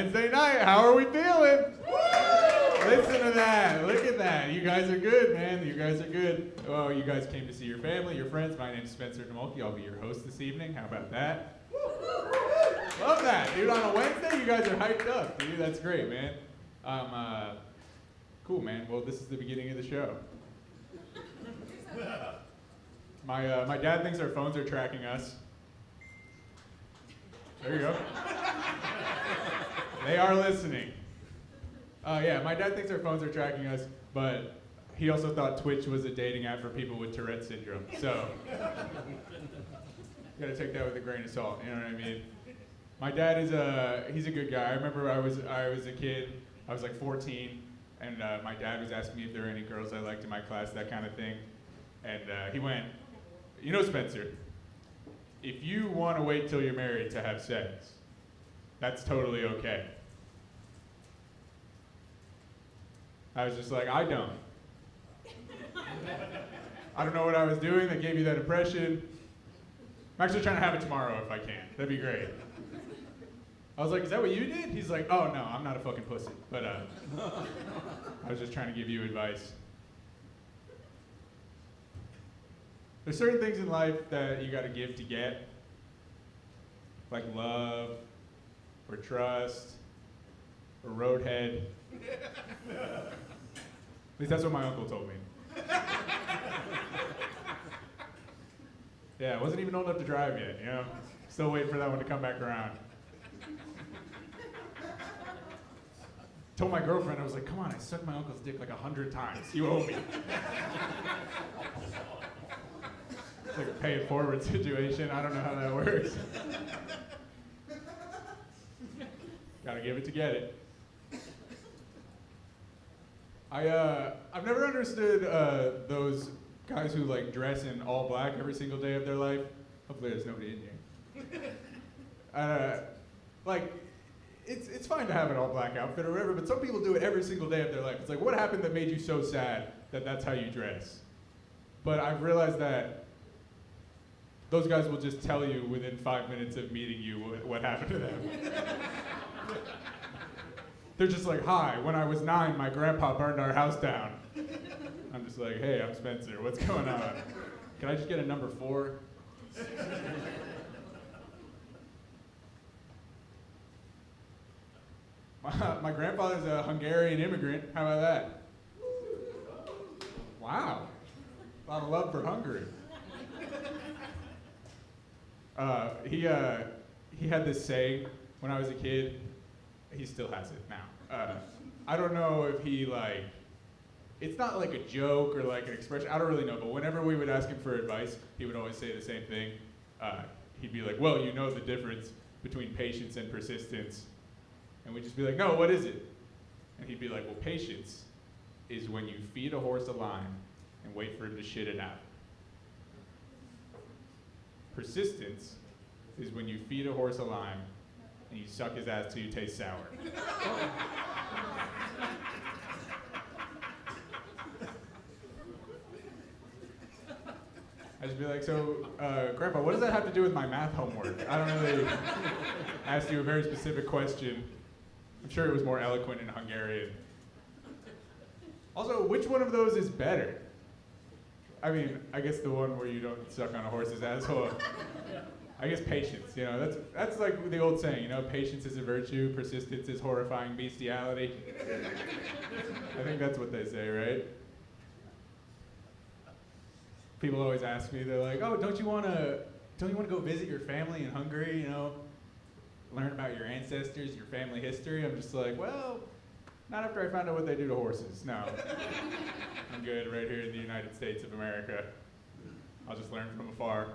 Wednesday night. How are we feeling? Listen to that. Look at that. You guys are good, man. You guys are good. Oh, you guys came to see your family, your friends. My name is Spencer DeMulkey. I'll be your host this evening. How about that? Love that, dude. On a Wednesday, you guys are hyped up, dude. That's great, man. Cool, man. Well, this is the beginning of the show. My dad thinks our phones are tracking us. There you go. They are listening. Yeah, my dad thinks our phones are tracking us, but he also thought Twitch was a dating app for people with Tourette syndrome. So, you gotta take that with a grain of salt, you know what I mean? My dad is he's a good guy. I remember I was a kid, I was like 14, and my dad was asking me if there were any girls I liked in my class, that kind of thing. And he went, you know, Spencer, if you want to wait till you're married to have sex, that's totally okay. I was just like, I don't. I don't know what I was doing that gave you that impression. I'm actually trying to have it tomorrow if I can. That'd be great. I was like, is that what you did? He's like, oh no, I'm not a fucking pussy. But I was just trying to give you advice. There's certain things in life that you gotta give to get, like love, or trust, or roadhead. At least that's what my uncle told me. Yeah, I wasn't even old enough to drive yet, you know? Still waiting for that one to come back around. Told my girlfriend, I was like, come on, I sucked my uncle's dick like 100 times. You owe me. It's like a pay it forward situation. I don't know how that works. Gotta give it to get it. I've never understood those guys who like dress in all black every single day of their life. Hopefully there's nobody in here. Like, it's fine to have an all black outfit or whatever, but some people do it every single day of their life. It's like, what happened that made you so sad that that's how you dress? But I've realized that those guys will just tell you within 5 minutes of meeting you what happened to them. They're just like, hi, when I was 9, my grandpa burned our house down. I'm just like, hey, I'm Spencer, what's going on? Can I just get a number 4? My grandfather's a Hungarian immigrant, how about that? Wow, a lot of love for Hungary. He had this saying when I was a kid. He still has it now. I don't know if he like, it's not like a joke or like an expression, I don't really know, but whenever we would ask him for advice, he would always say the same thing. He'd be like, well, you know the difference between patience and persistence. And we'd just be like, no, what is it? And he'd be like, well, patience is when you feed a horse a lime and wait for him to shit it out. Persistence is when you feed a horse a lime and you suck his ass till you taste sour. I'd just be like, so, Grandpa, what does that have to do with my math homework? I don't really ask you a very specific question. I'm sure it was more eloquent in Hungarian. Also, which one of those is better? I mean, I guess the one where you don't suck on a horse's asshole. I guess patience, you know, that's like the old saying, you know, patience is a virtue, persistence is horrifying bestiality. I think that's what they say, right? People always ask me, they're like, oh, don't you want to go visit your family in Hungary, you know, learn about your ancestors, your family history? I'm just like, well, not after I found out what they do to horses, no. I'm good right here in the United States of America. I'll just learn from afar.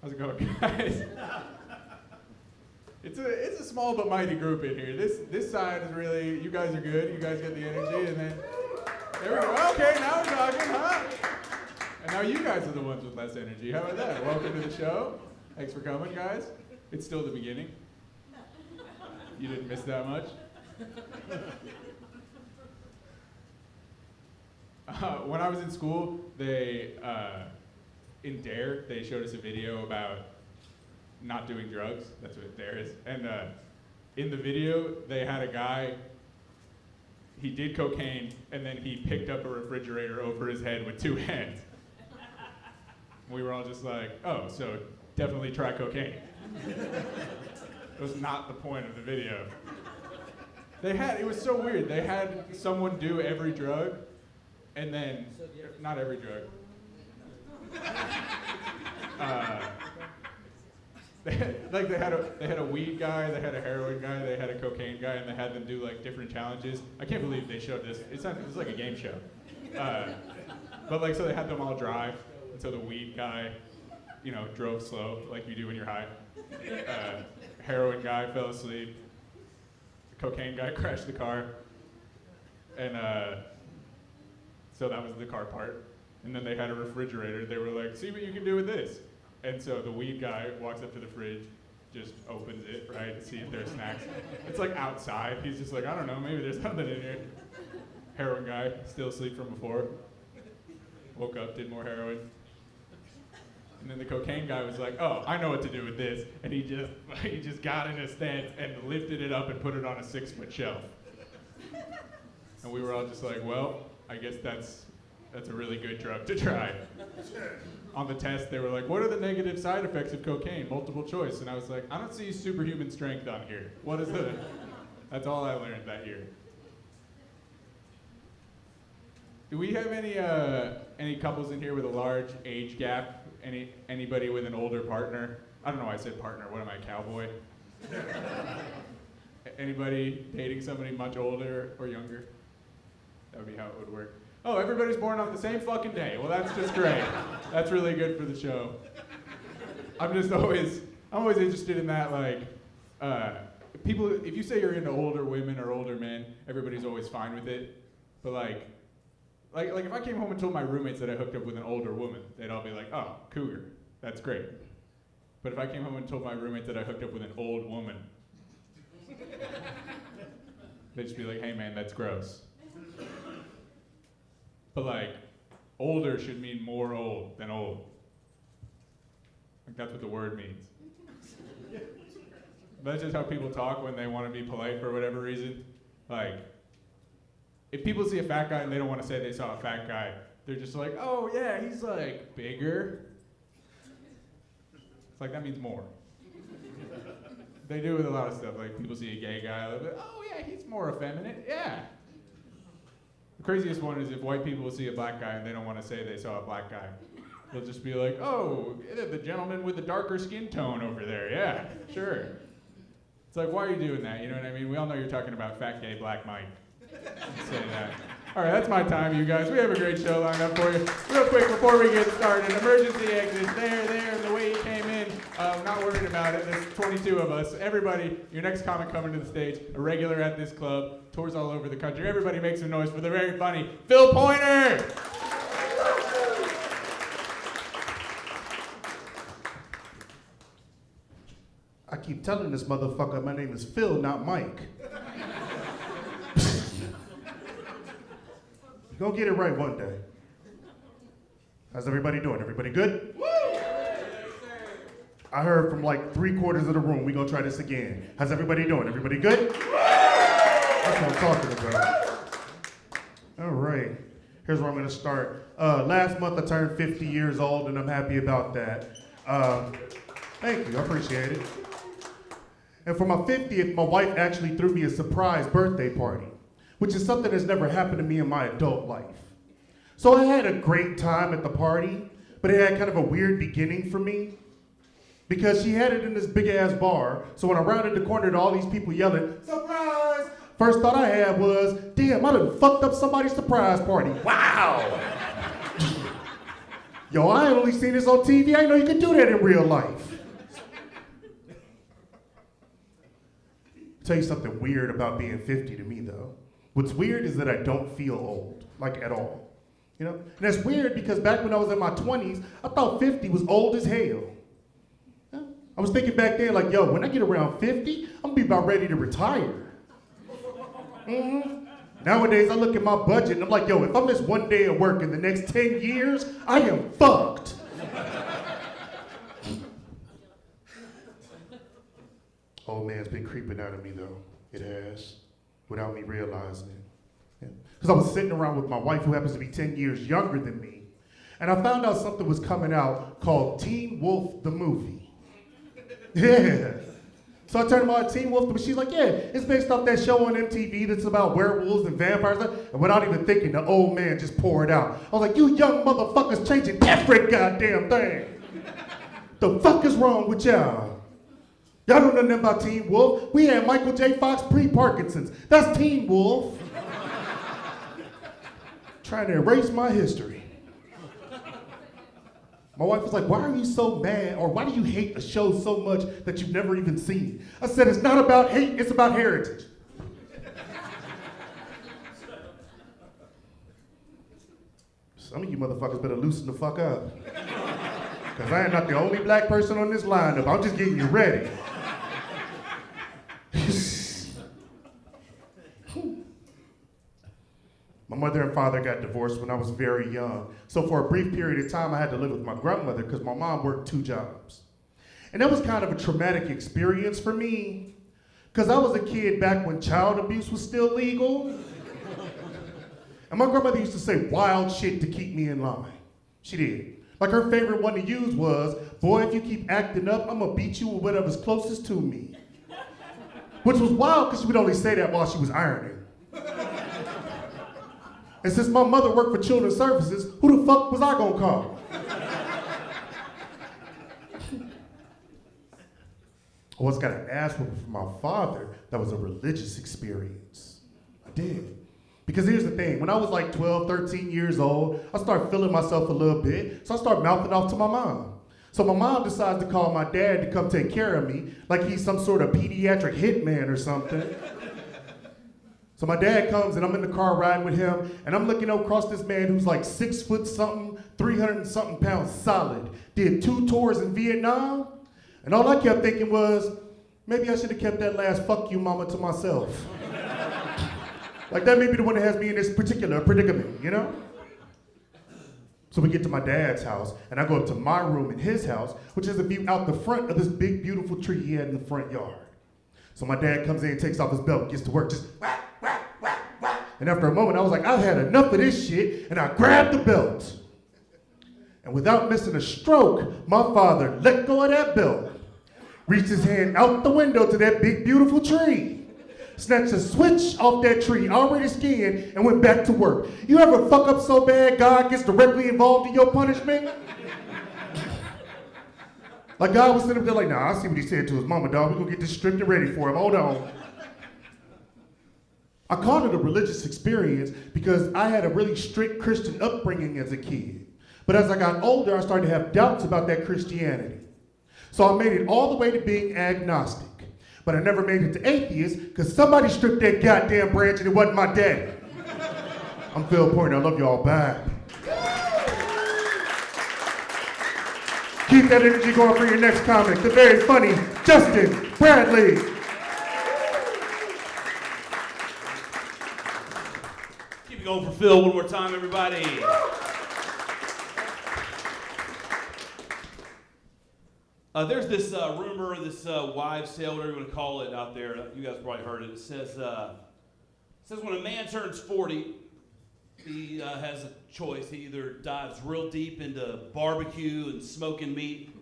How's it going, guys? It's a small but mighty group in here. This side is really, you guys are good. You guys get the energy, and then there we go. Okay, now we're talking, huh? And now you guys are the ones with less energy. How about that? Welcome to the show. Thanks for coming, guys. It's still the beginning. You didn't miss that much. When I was in school, in DARE, they showed us a video about not doing drugs. That's what there is. And in the video, they had a guy, he did cocaine, and then he picked up a refrigerator over his head with 2 hands. We were all just like, oh, so definitely try cocaine. It was not the point of the video. It was so weird. They had someone do every drug, and then, not every drug. They had a weed guy, they had a heroin guy, they had a cocaine guy, and they had them do like different challenges. I can't believe they showed this. It's like a game show. But like, so they had them all drive. And so the weed guy, drove slow like you do when you're high. Heroin guy fell asleep. The cocaine guy crashed the car. And so that was the car part. And then they had a refrigerator. They were like, see what you can do with this. And so the weed guy walks up to the fridge, just opens it, right, to see if there's snacks. It's like outside. He's just like, I don't know, maybe there's something in here. Heroin guy, still asleep from before. Woke up, did more heroin. And then the cocaine guy was like, oh, I know what to do with this. And he just got in a stance and lifted it up and put it on a 6-foot shelf. And we were all just like, well, I guess that's a really good drug to try. On the test, they were like, what are the negative side effects of cocaine? Multiple choice. And I was like, I don't see superhuman strength on here. That's all I learned that year. Do we have any couples in here with a large age gap? Anybody with an older partner? I don't know why I said partner. What am I, cowboy? Anybody dating somebody much older or younger? That would be how it would work. Oh, everybody's born on the same fucking day. Well, that's just great. That's really good for the show. I'm always interested in that, like, people, if you say you're into older women or older men, everybody's always fine with it. But like if I came home and told my roommates that I hooked up with an older woman, they'd all be like, oh, cougar, that's great. But if I came home and told my roommates that I hooked up with an old woman, they'd just be like, hey man, that's gross. But like, older should mean more old than old. Like that's what the word means. That's just how people talk when they want to be polite for whatever reason. Like, if people see a fat guy and they don't want to say they saw a fat guy, they're just like, oh yeah, he's like bigger. It's like, that means more. They do with a lot of stuff. Like people see a gay guy, they'll be like, oh yeah, he's more effeminate, yeah. The craziest one is if white people will see a black guy and they don't want to say they saw a black guy. They'll just be like, oh, the gentleman with the darker skin tone over there, yeah, sure. It's like, why are you doing that? You know what I mean? We all know you're talking about fat, gay, black Mike. Say that. All right, that's my time, you guys. We have a great show lined up for you. Real quick, before we get started, emergency exit, there, the way he came in. Not worried about it. There's 22 of us. Everybody, your next comic coming to the stage, a regular at this club, tours all over the country. Everybody make some noise for the very funny Phil Pointer! I keep telling this motherfucker my name is Phil, not Mike. You're gonna get it right one day. How's everybody doing? Everybody good? Woo! I heard from like 3/4 of the room. We gonna try this again. How's everybody doing? Everybody good? That's what I'm talking about. All right. Here's where I'm gonna start. Last month I turned 50 years old and I'm happy about that. Thank you, I appreciate it. And for my 50th, my wife actually threw me a surprise birthday party, which is something that's never happened to me in my adult life. So I had a great time at the party, but it had kind of a weird beginning for me because she had it in this big ass bar. So when I rounded the corner to all these people yelling, surprise! First thought I had was, damn, I done fucked up somebody's surprise party. Wow! Yo, I ain't only seen this on TV. I didn't know you could do that in real life. Tell you something weird about being 50 to me though. What's weird is that I don't feel old, like at all. You know? And that's weird because back when I was in my 20s, I thought 50 was old as hell. Yeah? I was thinking back then like, yo, when I get around 50, I'm gonna be about ready to retire. Mm-hmm. Nowadays I look at my budget and I'm like, yo, if I miss one day of work in the next 10 years, I am fucked. Old man's been creeping out of me though. It has, without me realizing it. Because I was sitting around with my wife who happens to be 10 years younger than me, and I found out something was coming out called Teen Wolf the movie. Yeah. So I turned to my Teen Wolf, but she's like, yeah, it's based off that show on MTV that's about werewolves and vampires. And without even thinking, the old man just poured out. I was like, you young motherfuckers changing every goddamn thing. The fuck is wrong with y'all? Y'all don't know nothing about Teen Wolf. We had Michael J. Fox pre-Parkinson's. That's Teen Wolf. Trying to erase my history. My wife was like, why are you so mad, or why do you hate a show so much that you've never even seen? I said, it's not about hate, it's about heritage. Some of you motherfuckers better loosen the fuck up. Because I am not the only black person on this lineup. I'm just getting you ready. My mother and father got divorced when I was very young. So for a brief period of time, I had to live with my grandmother because my mom worked 2 jobs. And that was kind of a traumatic experience for me because I was a kid back when child abuse was still legal. And my grandmother used to say wild shit to keep me in line. She did. Like her favorite one to use was, boy, if you keep acting up, I'm gonna beat you with whatever's closest to me. Which was wild because she would only say that while she was ironing. And since my mother worked for Children's Services, who the fuck was I gonna call? I once got an ass whooping from my father that was a religious experience. I did. Because here's the thing, when I was like 12, 13 years old, I started feeling myself a little bit, so I started mouthing off to my mom. So my mom decides to call my dad to come take care of me, like he's some sort of pediatric hitman or something. So my dad comes and I'm in the car riding with him and I'm looking across this man who's like 6 foot something, 300 and something pounds solid, did 2 tours in Vietnam. And all I kept thinking was, maybe I should have kept that last fuck you mama to myself. Like that may be the one that has me in this particular predicament, you know? So we get to my dad's house and I go up to my room in his house, which is a view out the front of this big beautiful tree he had in the front yard. So my dad comes in, takes off his belt, gets to work, just whack, whack, whack, whack. And after a moment, I was like, I've had enough of this shit, and I grabbed the belt. And without missing a stroke, my father let go of that belt, reached his hand out the window to that big, beautiful tree, snatched a switch off that tree, already skinned, and went back to work. You ever fuck up so bad God gets directly involved in your punishment? Like God was sitting up there like, nah, I see what he said to his mama, dog. We're gonna get this stripped and ready for him. Hold on. I called it a religious experience because I had a really strict Christian upbringing as a kid. But as I got older, I started to have doubts about that Christianity. So I made it all the way to being agnostic. But I never made it to atheist because somebody stripped that goddamn branch and it wasn't my daddy. I'm Phil Pointer. I love y'all. Bye. Keep that energy going for your next comic, the very funny Justin Bradley. Keep it going for Phil one more time, everybody. There's this rumor, this wives' tale, whatever you want to call it out there. You guys probably heard it. It says when a man turns 40, he has a choice. He either dives real deep into barbecue and smoking meat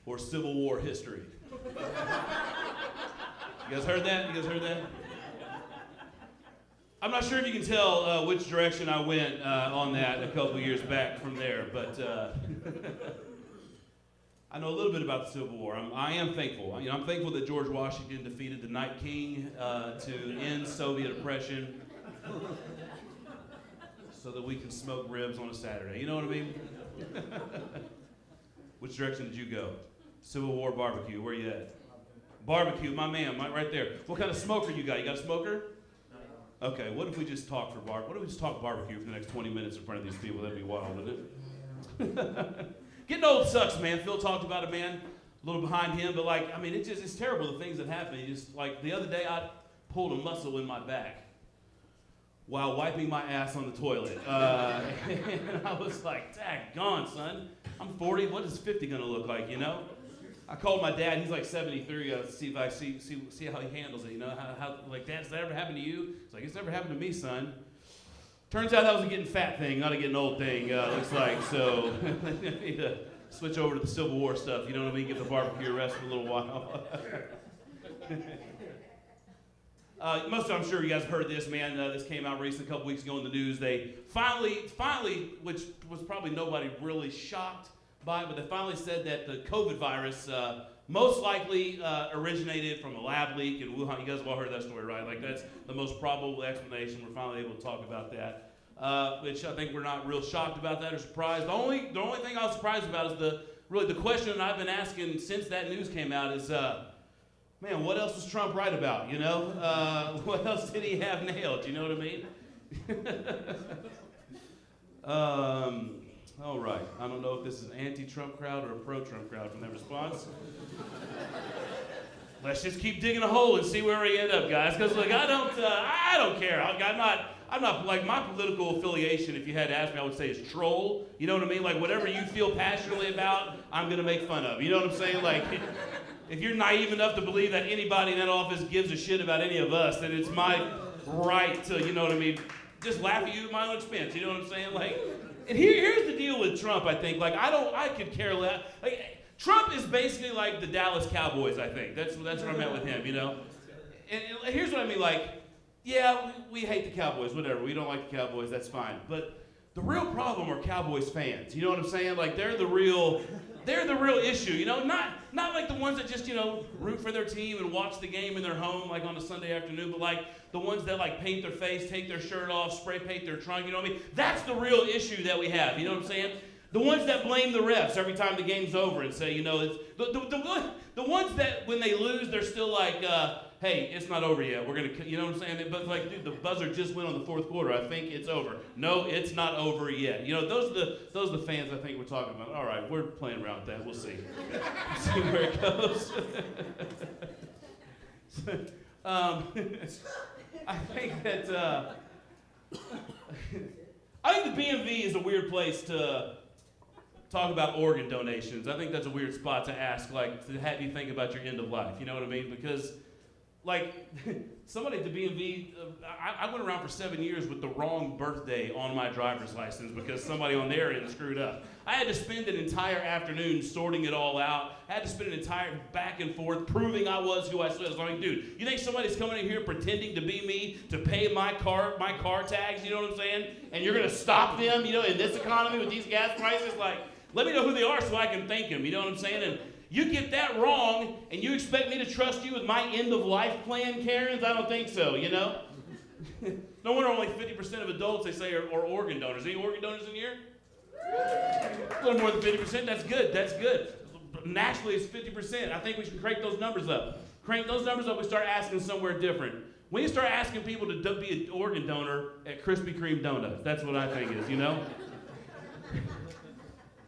or Civil War history. You guys heard that? I'm not sure if you can tell which direction I went on that a couple years back from there, but I know a little bit about the Civil War. I am thankful. I'm thankful that George Washington defeated the Night King to end Soviet oppression, so that we can smoke ribs on a Saturday. You know what I mean? Which direction did you go? Civil War, barbecue. Where you at? Barbecue, my man, right there. What kind of smoker you got? You got a smoker? Okay. What if we just talk barbecue for the next 20 minutes in front of these people? That'd be wild, wouldn't it? Getting old sucks, man. Phil talked about it, man. A little behind him, but it's terrible the things that happen. Just like the other day, I pulled a muscle in my back while wiping my ass on the toilet. And I was like, daggone, son. I'm 40, what is 50 gonna look like, you know? I called my dad. He's like 73. See if I see how he handles it. You know, how like, Dad, has that ever happened to you? It's like, it's never happened to me, son. Turns out that was a getting fat thing, not a getting old thing. Looks like so. I need to switch over to the Civil War stuff. You know what I mean? Give the barbecue a rest for a little while. Most of I'm sure you guys heard this, man. This came out recently, a couple weeks ago in the news. They finally, which was probably nobody really shocked by, but they finally said that the COVID virus most likely originated from a lab leak in Wuhan. You guys have all heard that story, right? Like, that's the most probable explanation. We're finally able to talk about that, which I think we're not real shocked about that or surprised. The only thing I was surprised about is the question that I've been asking since that news came out is, man, what else was Trump right about, you know? What else did he have nailed, you know what I mean? All right, I don't know if this is an anti-Trump crowd or a pro-Trump crowd from that response. Let's just keep digging a hole and see where we end up, guys, because look, I don't care. I'm not, like, my political affiliation, if you had to ask me, I would say is troll, you know what I mean? Like, whatever you feel passionately about, I'm gonna make fun of, you know what I'm saying? Like, if you're naive enough to believe that anybody in that office gives a shit about any of us, then it's my right to, you know what I mean, just laugh at you at my own expense, you know what I'm saying? Like, and here's the deal with Trump, I think. Like, I could care less. Like, Trump is basically like the Dallas Cowboys, I think. That's what I meant with him, you know? And here's what I mean, like, yeah, we hate the Cowboys, whatever. We don't like the Cowboys, that's fine. But the real problem are Cowboys fans, you know what I'm saying? Like, they're the real issue, you know? Not like the ones that just, you know, root for their team and watch the game in their home, like on a Sunday afternoon, but like the ones that like paint their face, take their shirt off, spray paint their trunk, you know what I mean? That's the real issue that we have, you know what I'm saying? The ones that blame the refs every time the game's over and say, you know, it's the ones that when they lose, they're still like, hey, it's not over yet. We're going to, you know what I'm saying? But like, dude, the buzzer just went on the fourth quarter. I think it's over. No, it's not over yet. You know, those are the fans I think we're talking about. All right, we're playing around with that. We'll see. See where it goes. I think that, I think the BMV is a weird place to talk about organ donations. I think that's a weird spot to ask, like, to have you think about your end of life. You know what I mean? Because, like, somebody at the BMV, I went around for 7 years with the wrong birthday on my driver's license because somebody on their end screwed up. I had to spend an entire afternoon sorting it all out. I had to spend an entire back and forth proving I was who I said I was. I mean, dude, you think somebody's coming in here pretending to be me to pay my car tags, you know what I'm saying? And you're gonna stop them, you know, in this economy with these gas prices? Like, let me know who they are so I can thank them, you know what I'm saying? And you get that wrong, and you expect me to trust you with my end-of-life plan, Karens? I don't think so, you know? No wonder only 50% of adults, they say, are organ donors. Any organ donors in here? A little more than 50%. That's good. That's good. Naturally, it's 50%. I think we should crank those numbers up. Crank those numbers up, we start asking somewhere different. We need to start asking people to be an organ donor at Krispy Kreme Donuts. That's what I think is, you know?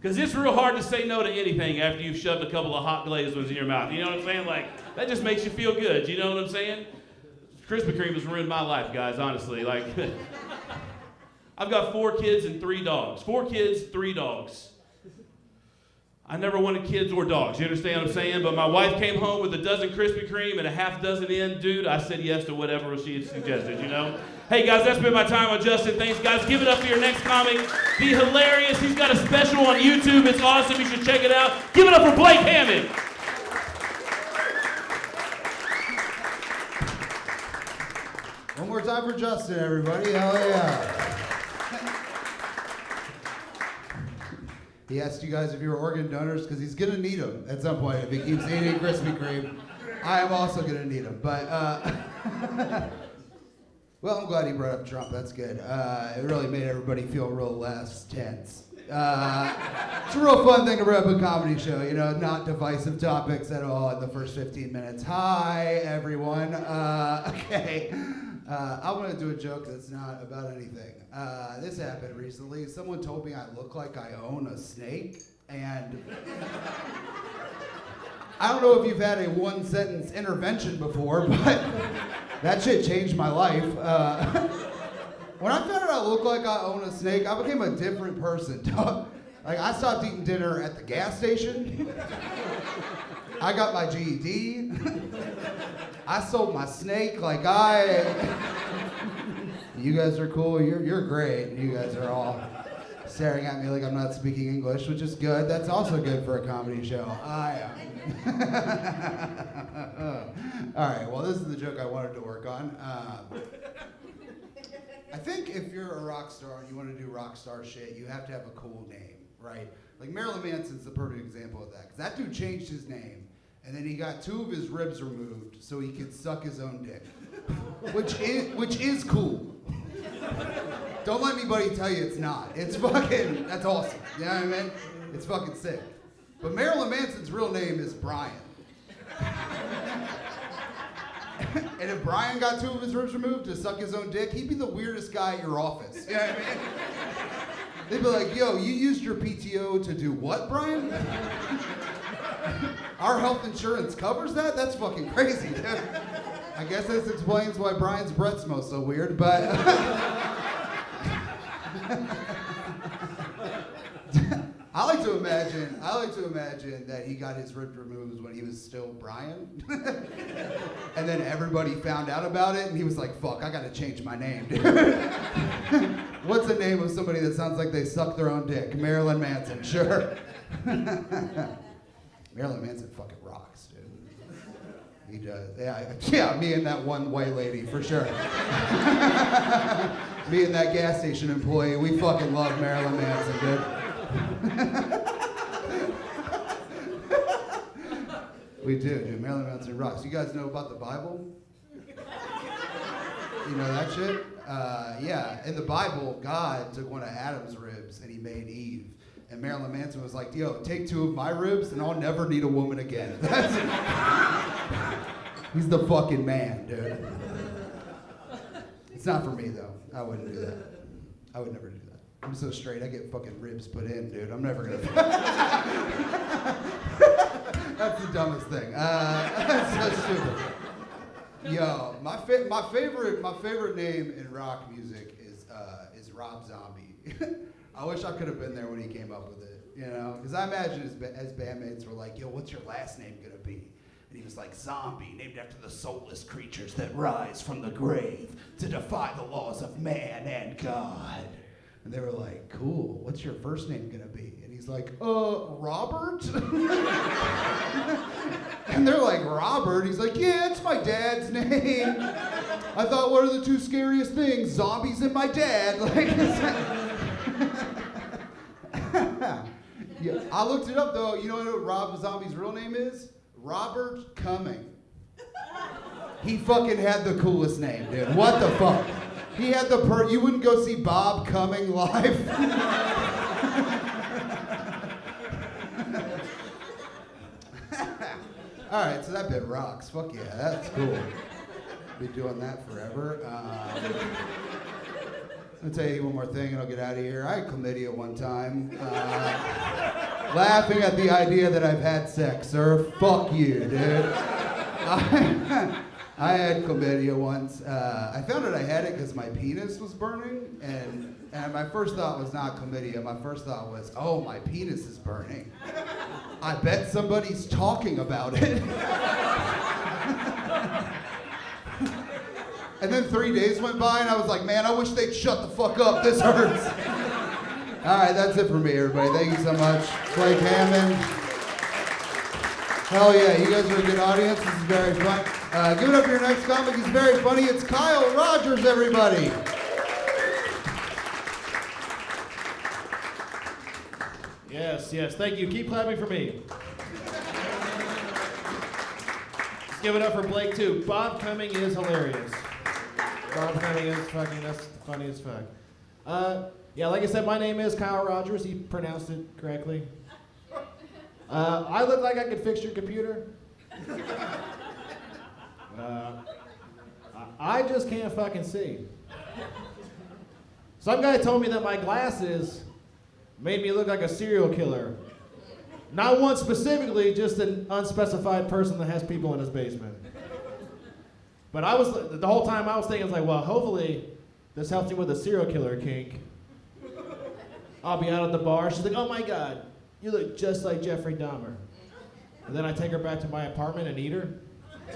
Because it's real hard to say no to anything after you've shoved a couple of hot glazed ones in your mouth. You know what I'm saying? Like, that just makes you feel good. You know what I'm saying? Krispy Kreme has ruined my life, guys, honestly. Like, I've got 4 kids and 3 dogs. 4 kids, 3 dogs. I never wanted kids or dogs, you understand what I'm saying? But my wife came home with a dozen Krispy Kreme and a half dozen in. Dude, I said yes to whatever she had suggested, you know? Hey, guys, that's been my time on Justin. Thanks, guys. Give it up for your next comic. Be hilarious. He's got a special on YouTube. It's awesome. You should check it out. Give it up for Blake Hammond. One more time for Justin, everybody. Hell yeah. He asked you guys if you were organ donors because he's going to need them at some point if he keeps eating Krispy Kreme. I am also going to need them. But, well, I'm glad he brought up Trump. That's good. It really made everybody feel real less tense. It's a real fun thing to wrap a comedy show, you know, not divisive topics at all in the first 15 minutes. Hi, everyone. Okay. I want to do a joke that's not about anything. This happened recently. Someone told me I look like I own a snake, and I don't know if you've had a one-sentence intervention before, but that shit changed my life. When I found out I looked like I own a snake, I became a different person. Like, I stopped eating dinner at the gas station. I got my GED. I sold my snake. Like, you guys are cool. You're great. You guys are all staring at me like I'm not speaking English, which is good. That's also good for a comedy show. I am. All right, well, this is the joke I wanted to work on. I think if you're a rock star and you want to do rock star shit, you have to have a cool name, right? Like Marilyn Manson's the perfect example of that, because that dude changed his name, and then he got 2 of his ribs removed so he could suck his own dick, which is cool. Don't let anybody tell you it's not. It's fucking, that's awesome. You know what I mean? It's fucking sick. But Marilyn Manson's real name is Brian. And if Brian got 2 of his ribs removed to suck his own dick, he'd be the weirdest guy at your office. You know what I mean? They'd be like, yo, you used your PTO to do what, Brian? Our health insurance covers that? That's fucking crazy, dude. I guess this explains why Brian's breath smells so weird, but... I like to imagine that he got his ribs removed when he was still Brian. And then everybody found out about it, and he was like, fuck, I gotta change my name, dude. What's the name of somebody that sounds like they suck their own dick? Marilyn Manson, sure. Marilyn Manson fucking rocks, dude. He does. Yeah, me and that one white lady, for sure. Me and that gas station employee, we fucking love Marilyn Manson, dude. We do, dude. Marilyn Manson rocks. You guys know about the Bible? You know that shit? Yeah, in the Bible, God took one of Adam's ribs and he made Eve. And Marilyn Manson was like, yo, take 2 of my ribs and I'll never need a woman again. He's the fucking man, dude. It's not for me, though. I wouldn't do that. I would never do that. I'm so straight, I get fucking ribs put in, dude. I'm never gonna... That's the dumbest thing. That's so stupid. Yo, my favorite name in rock music is Rob Zombie. I wish I could have been there when he came up with it, you know? Because I imagine his bandmates were like, yo, what's your last name gonna be? And he was like, Zombie, named after the soulless creatures that rise from the grave to defy the laws of man and God. And they were like, cool, what's your first name gonna be? And he's like, Robert? And they're like, Robert? He's like, yeah, it's my dad's name. I thought, what are the 2 scariest things? Zombies and my dad. Like, yeah, I looked it up though. You know what Rob Zombie's real name is? Robert Cumming. He fucking had the coolest name, dude. What the fuck? He had the you wouldn't go see Bob Cumming live? All right, so that bit rocks. Fuck yeah, that's cool. Be doing that forever. I'll tell you one more thing and I'll get out of here. I had chlamydia one time. Laughing at the idea that I've had sex, sir. Fuck you, dude. I had chlamydia once. I found out I had it because my penis was burning, and my first thought was not chlamydia. My first thought was, oh, my penis is burning. I bet somebody's talking about it. And then 3 days went by, and I was like, man, I wish they'd shut the fuck up. This hurts. All right, that's it for me, everybody. Thank you so much. Blake Hammond. Hell yeah, you guys are a good audience. This is very fun. Give it up for your next comic. He's very funny. It's Kyle Rogers, everybody. Yes, thank you. Keep clapping for me. Let's give it up for Blake, too. Bob Cumming is hilarious. Bob Cumming is fucking, that's funny as fuck. Yeah, like I said, my name is Kyle Rogers. He pronounced it correctly. I look like I could fix your computer. I just can't fucking see. Some guy told me that my glasses made me look like a serial killer. Not one specifically, just an unspecified person that has people in his basement. But the whole time I was thinking, well, hopefully this helps me with a serial killer kink. I'll be out at the bar. She's like, oh my God, you look just like Jeffrey Dahmer. And then I take her back to my apartment and eat her.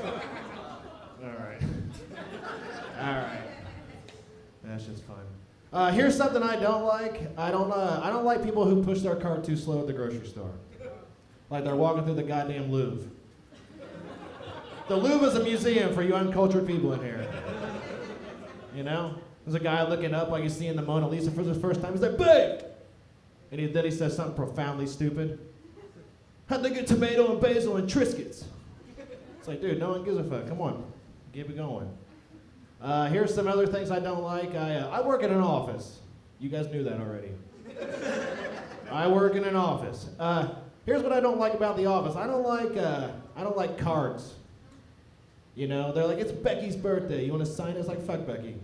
All right. All right. That's just fun. Here's something I don't like. I don't like people who push their cart too slow at the grocery store. Like they're walking through the goddamn Louvre. The Louvre is a museum for you uncultured people in here. You know? There's a guy looking up like he's seeing the Mona Lisa for the first time. He's like, babe! And then he says something profoundly stupid. How'd they get tomato and basil and Triscuits? It's like, dude, no one gives a fuck. Come on, keep it going. Here's some other things I don't like. I work in an office. You guys knew that already. I work in an office. Here's what I don't like about the office. I don't like cards. You know, they're like, it's Becky's birthday. You want to sign it? It's like, fuck Becky.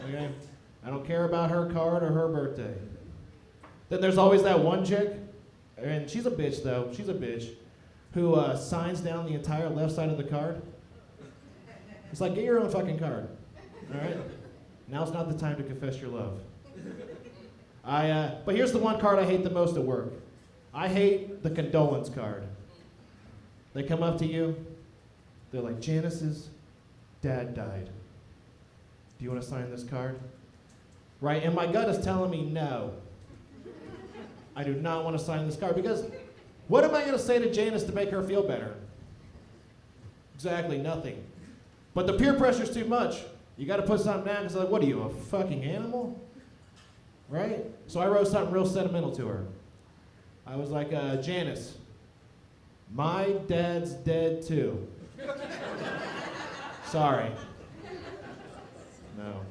Okay? I don't care about her card or her birthday. Then there's always that one chick, and she's a bitch though. She's a bitch who signs down the entire left side of the card. It's like, get your own fucking card, all right? Now's not the time to confess your love. But here's the one card I hate the most at work. I hate the condolence card. They come up to you, they're like, Janice's dad died. Do you want to sign this card? Right, and my gut is telling me no. I do not want to sign this card because what am I going to say to Janice to make her feel better? Exactly nothing. But the peer pressure's too much. You got to put something down because like, what are you, a fucking animal? Right? So I wrote something real sentimental to her. I was like, Janice, my dad's dead too. Sorry. No.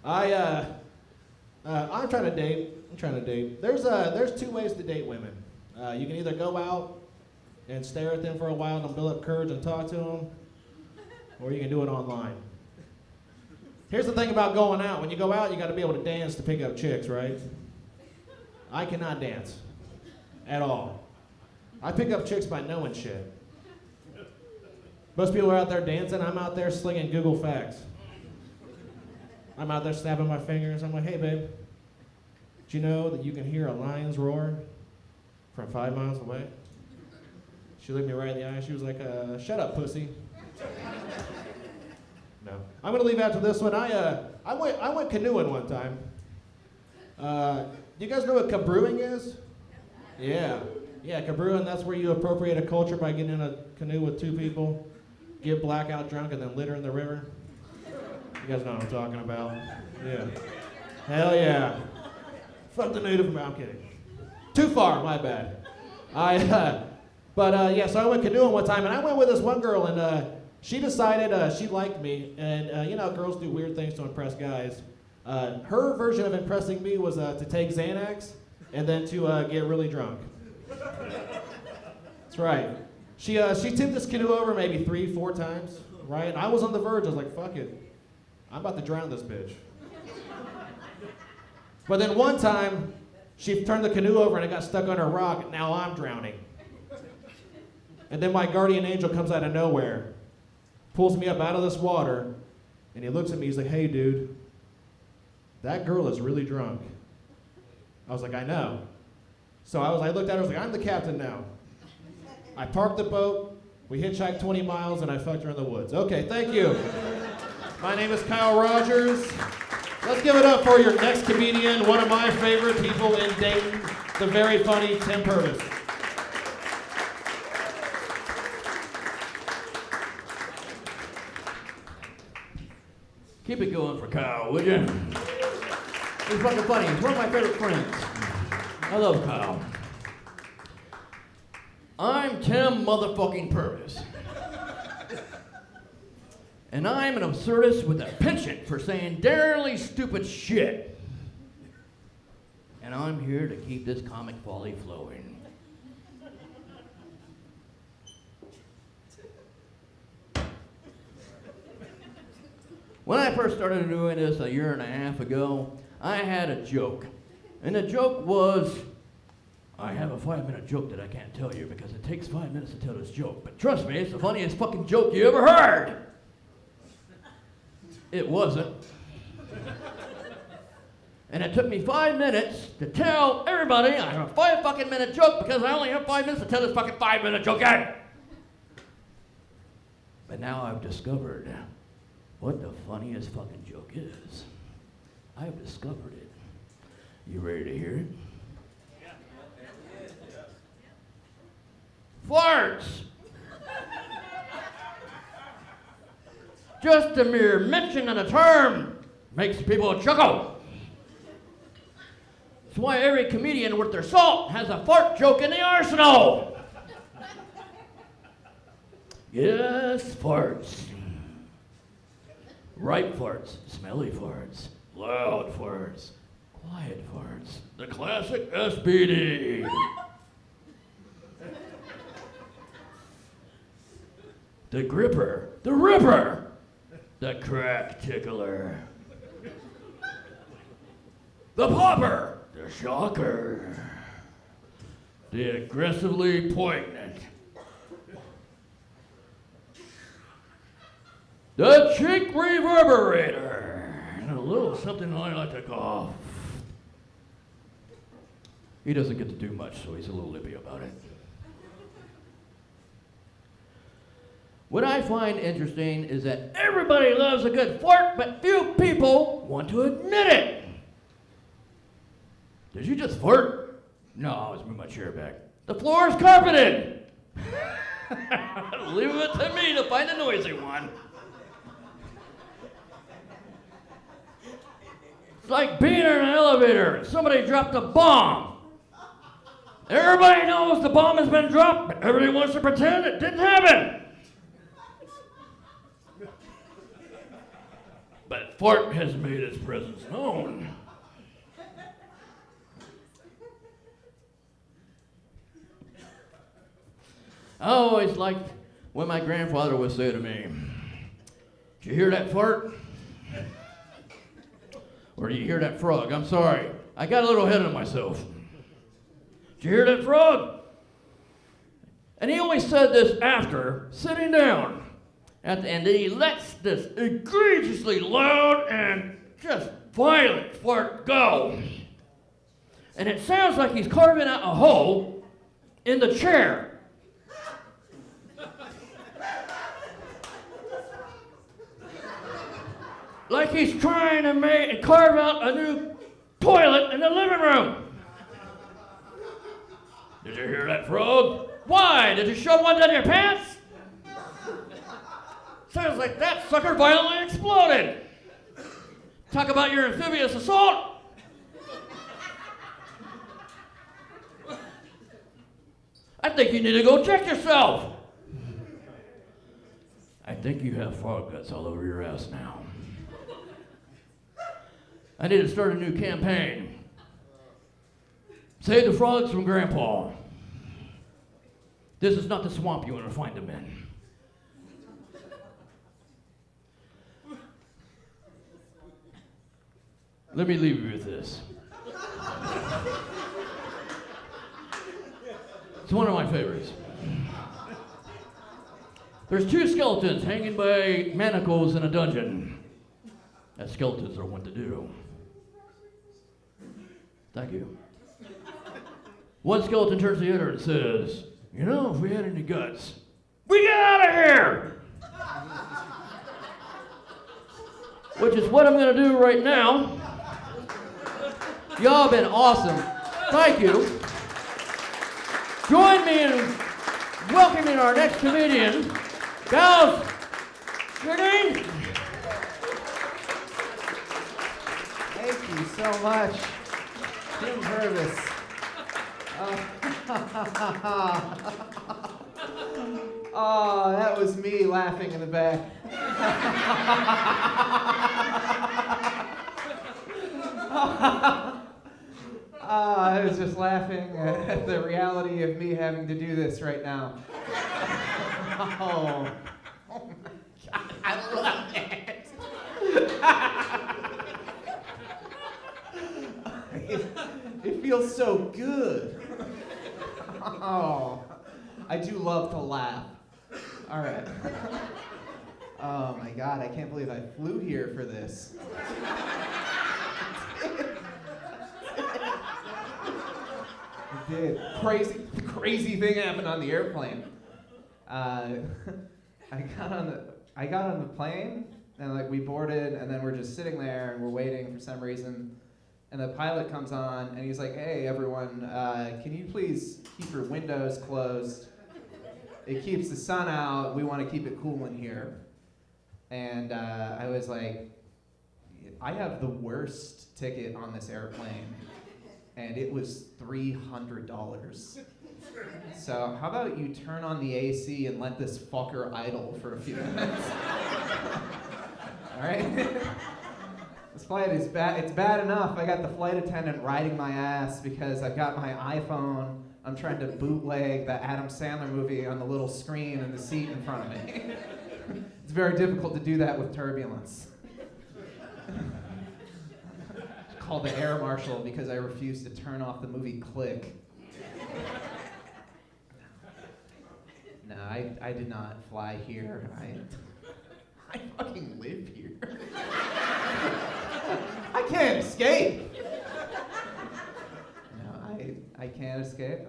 I'm trying to date. There's two ways to date women. You can either go out and stare at them for a while and build up courage and talk to them, or you can do it online. Here's the thing about going out. When you go out, you got to be able to dance to pick up chicks, right? I cannot dance at all. I pick up chicks by knowing shit. Most people are out there dancing. I'm out there slinging Google facts. I'm out there snapping my fingers. I'm like, hey, babe, did you know that you can hear a lion's roar from 5 miles away? She looked me right in the eye. She was like, shut up, pussy. No. I'm going to leave after this one. I went canoeing one time. Do you guys know what Kimbroughing is? Yeah. Yeah, Kimbroughing, that's where you appropriate a culture by getting in a canoe with two people, get blackout drunk, and then litter in the river. You guys know what I'm talking about. Yeah. Hell yeah. Fuck the native American. I'm kidding. Too far, my bad. Yeah, so I went canoeing one time, and I went with this one girl, and she decided she liked me, and you know, girls do weird things to impress guys. Her version of impressing me was to take Xanax and then to get really drunk. That's right. She tipped this canoe over maybe 3-4 times, right? And I was on the verge. I was like, fuck it. I'm about to drown this bitch. But then one time, she turned the canoe over and it got stuck on a rock, and now I'm drowning. And then my guardian angel comes out of nowhere, pulls me up out of this water, and he looks at me, he's like, hey dude, that girl is really drunk. I was like, I know. So I looked at her, I was like, I'm the captain now. I parked the boat, we hitchhiked 20 miles, and I fucked her in the woods. Okay, thank you. My name is Kyle Rogers. Let's give it up for your next comedian, one of my favorite people in Dayton, the very funny Tim Purvis. Keep it going for Kyle, would you? He's fucking funny. He's one of my favorite friends. I love Kyle. I'm Tim motherfucking Purvis. And I'm an absurdist with a penchant for saying daringly stupid shit. And I'm here to keep this comic folly flowing. When I first started doing this a year and a half ago, I had a joke. And the joke was, I have a 5-minute joke that I can't tell you because it takes 5 minutes to tell this joke. But trust me, it's the funniest fucking joke you ever heard. It wasn't. And it took me 5 minutes to tell everybody I have a 5 fucking minute joke because I only have 5 minutes to tell this fucking 5 minute joke. But now I've discovered what the funniest fucking joke is. I've discovered it. You ready to hear it? Farts! Just the mere mention of the term makes people chuckle. That's why every comedian worth their salt has a fart joke in the arsenal. Yes, farts. Ripe farts, smelly farts, loud farts, quiet farts. The classic SBD. The gripper, the ripper, the crack tickler. The popper, the shocker. The aggressively poignant. The cheek reverberator. And a little something I like to call. He doesn't get to do much, so he's a little lippy about it. What I find interesting is that everybody loves a good fart, but few people want to admit it. Did you just fart? No, I was moving my chair back. The floor is carpeted. Leave it to me to find a noisy one. It's like being in an elevator and somebody dropped a bomb. Everybody knows the bomb has been dropped, but everybody wants to pretend it didn't happen. But fart has made its presence known. I always liked when my grandfather would say to me, "Did you hear that fart? Or do you hear that frog? I'm sorry, I got a little ahead of myself. Did you hear that frog?" And he always said this after sitting down. And then he lets this egregiously loud and just violent fart go. And it sounds like he's carving out a hole in the chair. Like he's trying to carve out a new toilet in the living room. Did you hear that, frog? Why? Did you shove one down your pants? Sounds like that sucker violently exploded. Talk about your amphibious assault. I think you need to go check yourself. I think you have frog guts all over your ass now. I need to start a new campaign. Save the frogs from Grandpa. This is not the swamp you want to find them in. Let me leave you with this. It's one of my favorites. There's 2 skeletons hanging by manacles in a dungeon. As skeletons are wont to do. Thank you. One skeleton turns to the other and says, "You know, if we had any guts, we get out of here!" Which is what I'm going to do right now. Y'all been awesome. Thank you. Join me in welcoming our next comedian. Gals, your name? Thank you so much, Tim Purvis. Oh, that was me laughing in the back. I was just laughing at the reality of me having to do this right now. Oh my God, I love it. It feels so good. Oh, I do love to laugh. All right. Oh my God, I can't believe I flew here for this. did. Crazy thing happened on the airplane. I got on the plane, and like we boarded, and then we're just sitting there and we're waiting for some reason. And the pilot comes on and he's like, "Hey everyone, can you please keep your windows closed? It keeps the sun out. We want to keep it cool in here." And I was like, I have the worst ticket on this airplane, and it was $300. So how about you turn on the AC and let this fucker idle for a few minutes? All right? This flight is bad. It's bad enough. I got the flight attendant riding my ass because I've got my iPhone. I'm trying to bootleg the Adam Sandler movie on the little screen in the seat in front of me. It's very difficult to do that with turbulence. Called the air marshal because I refused to turn off the movie Click. No, I did not fly here. I fucking live here. I can't escape. No, I can't escape.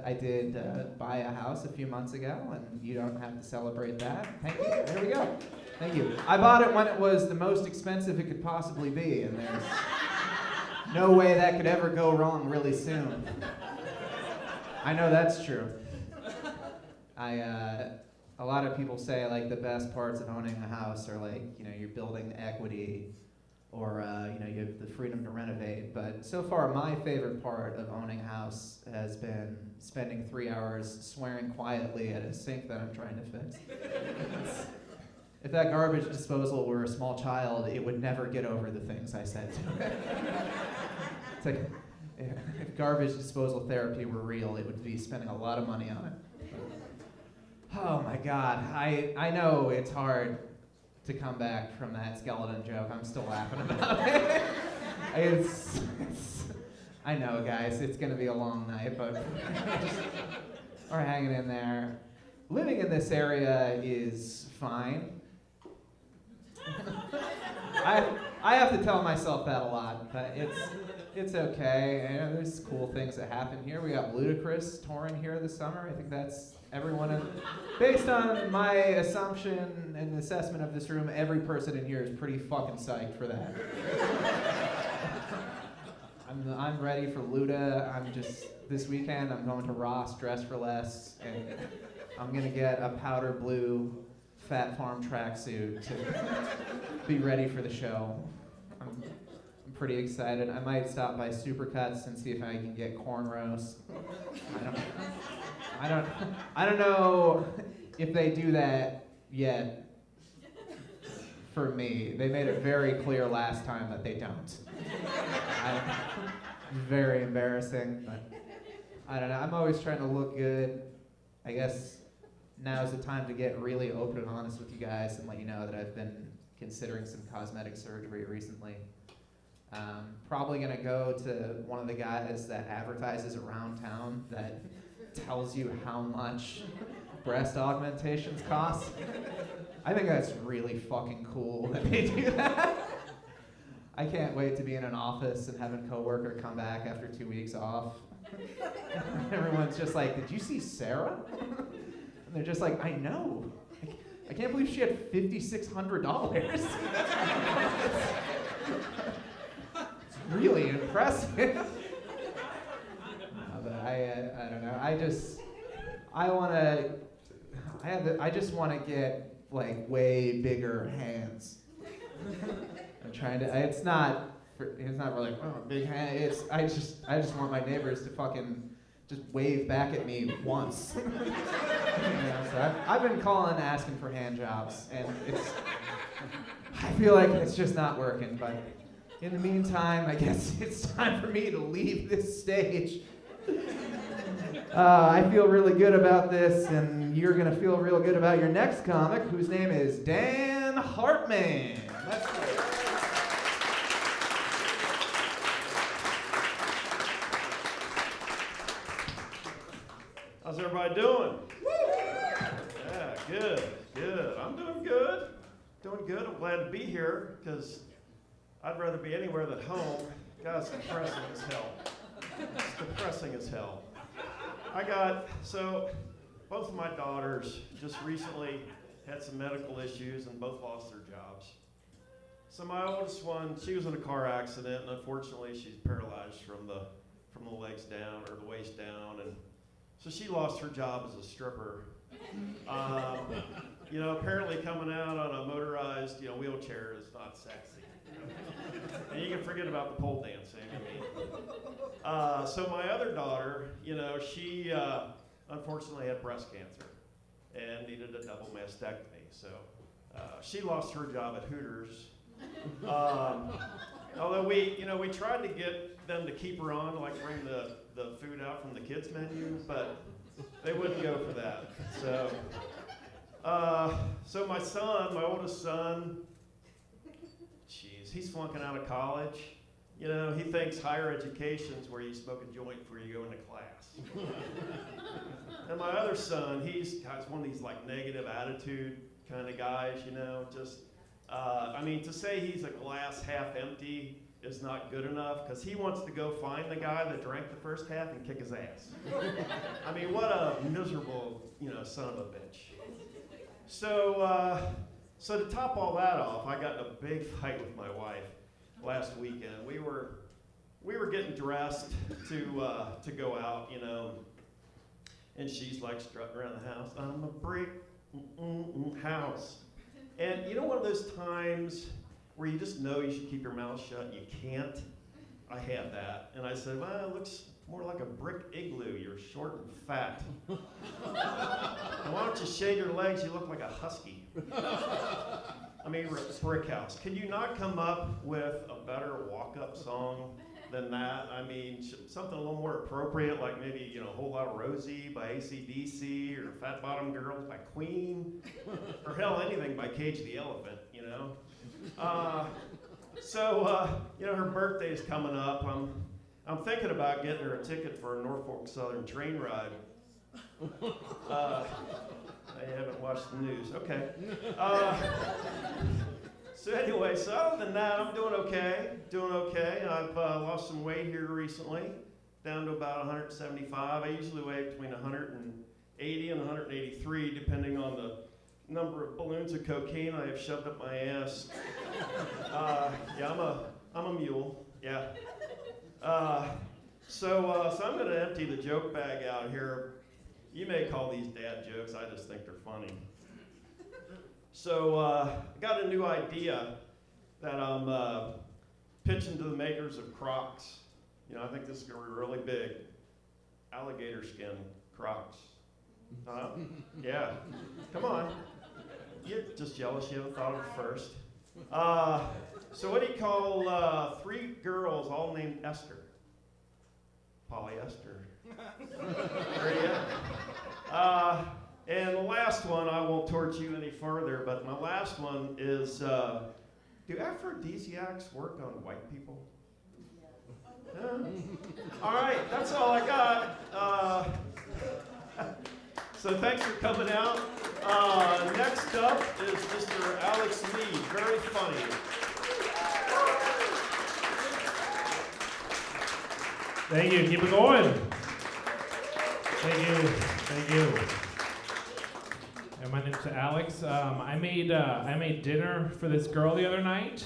I did buy a house a few months ago, and you don't have to celebrate that. Thank you. There we go. Thank you. I bought it when it was the most expensive it could possibly be, and there's no way that could ever go wrong really soon. I know that's true. A lot of people say like the best parts of owning a house are like, you know, you're building equity, or you know, you have the freedom to renovate. But so far, my favorite part of owning a house has been spending 3 hours swearing quietly at a sink that I'm trying to fix. If that garbage disposal were a small child, it would never get over the things I said to it. It's like, if garbage disposal therapy were real, it would be spending a lot of money on it. Oh my God, I know it's hard to come back from that skeleton joke. I'm still laughing about it. I know, guys, it's gonna be a long night, but we're hanging in there. Living in this area is fine. I have to tell myself that a lot, but it's okay. You know, there's cool things that happen here. We got Ludacris touring here this summer. I think that's everyone. Based on my assumption and assessment of this room, every person in here is pretty fucking psyched for that. I'm ready for Luda. This weekend I'm going to Ross, Dress for Less, and I'm gonna get a powder blue Fat Farm tracksuit to be ready for the show. I'm pretty excited. I might stop by Supercuts and see if I can get cornrows. I don't know if they do that yet for me. They made it very clear last time that they don't. Very embarrassing, but I don't know. I'm always trying to look good. I guess now's the time to get really open and honest with you guys and let you know that I've been considering some cosmetic surgery recently. Probably gonna go to one of the guys that advertises around town that tells you how much breast augmentations cost. I think that's really fucking cool that they do that. I can't wait to be in an office and have a coworker come back after 2 weeks off. Everyone's just like, "Did you see Sarah?" And they're just like, "I know. I can't believe she had $5,600. It's really impressive." But I don't know. I just want to get like way bigger hands. I'm trying to. It's not really like, oh, big hand. I just want my neighbors to fucking just wave back at me once. You know, so I've been calling asking for hand jobs, and I feel like it's just not working. But in the meantime, I guess it's time for me to leave this stage. I feel really good about this, and you're gonna feel real good about your next comic, whose name is Dan Hartman. That's great. How's everybody doing? Yeah, good. I'm doing good. I'm glad to be here because I'd rather be anywhere than home. God's depressing as hell. It's depressing as hell. So both of my daughters just recently had some medical issues and both lost their jobs. So my oldest one, she was in a car accident, and unfortunately she's paralyzed from the legs down, or the waist down, and so she lost her job as a stripper. You know, apparently coming out on a motorized, wheelchair is not sexy. And you can forget about the pole dancing. So my other daughter, she unfortunately had breast cancer and needed a double mastectomy. So she lost her job at Hooters. Although we tried to get them to keep her on, like bring the food out from the kids menu, but they wouldn't go for that. So my son, my oldest son, he's flunking out of college. He thinks higher education is where you smoke a joint before you go into class. And my other son, he's one of these like negative attitude kind of guys, to say he's a glass half empty is not good enough, because he wants to go find the guy that drank the first half and kick his ass. What a miserable, son of a bitch. So to top all that off, I got in a big fight with my wife last weekend. We were getting dressed to go out, and she's like strutting around the house. I'm a brick house. And one of those times where you just know you should keep your mouth shut and you can't? I had that. And I said, well, it looks more like a brick igloo. You're short and fat. And why don't you shave your legs? You look like a husky. Brick house. Can you not come up with a better walk-up song than that? Something a little more appropriate, like maybe, Whole Lot of Rosie by AC/DC, or Fat Bottom Girls by Queen, or hell, anything by Cage the Elephant, her birthday's coming up. I'm thinking about getting her a ticket for a Norfolk Southern train ride. I haven't watched the news. Okay. So other than that, I'm doing okay. I've lost some weight here recently, down to about 175. I usually weigh between 180 and 183, depending on the number of balloons of cocaine I have shoved up my ass. I'm a mule. Yeah. So I'm going to empty the joke bag out here. You may call these dad jokes. I just think they're funny. So I got a new idea that I'm pitching to the makers of Crocs. I think this is going to be really big. Alligator skin Crocs. Yeah. Come on. You're just jealous you haven't thought of it first. So what do you call 3 girls all named Esther? Polyester. There you go. And the last one, I won't torture you any further, but my last one is, do aphrodisiacs work on white people? All right, that's all I got. So thanks for coming out. Next up is Mr. Alex Lee, very funny. Thank you. Keep it going. Thank you. And my name's Alex. I made dinner for this girl the other night.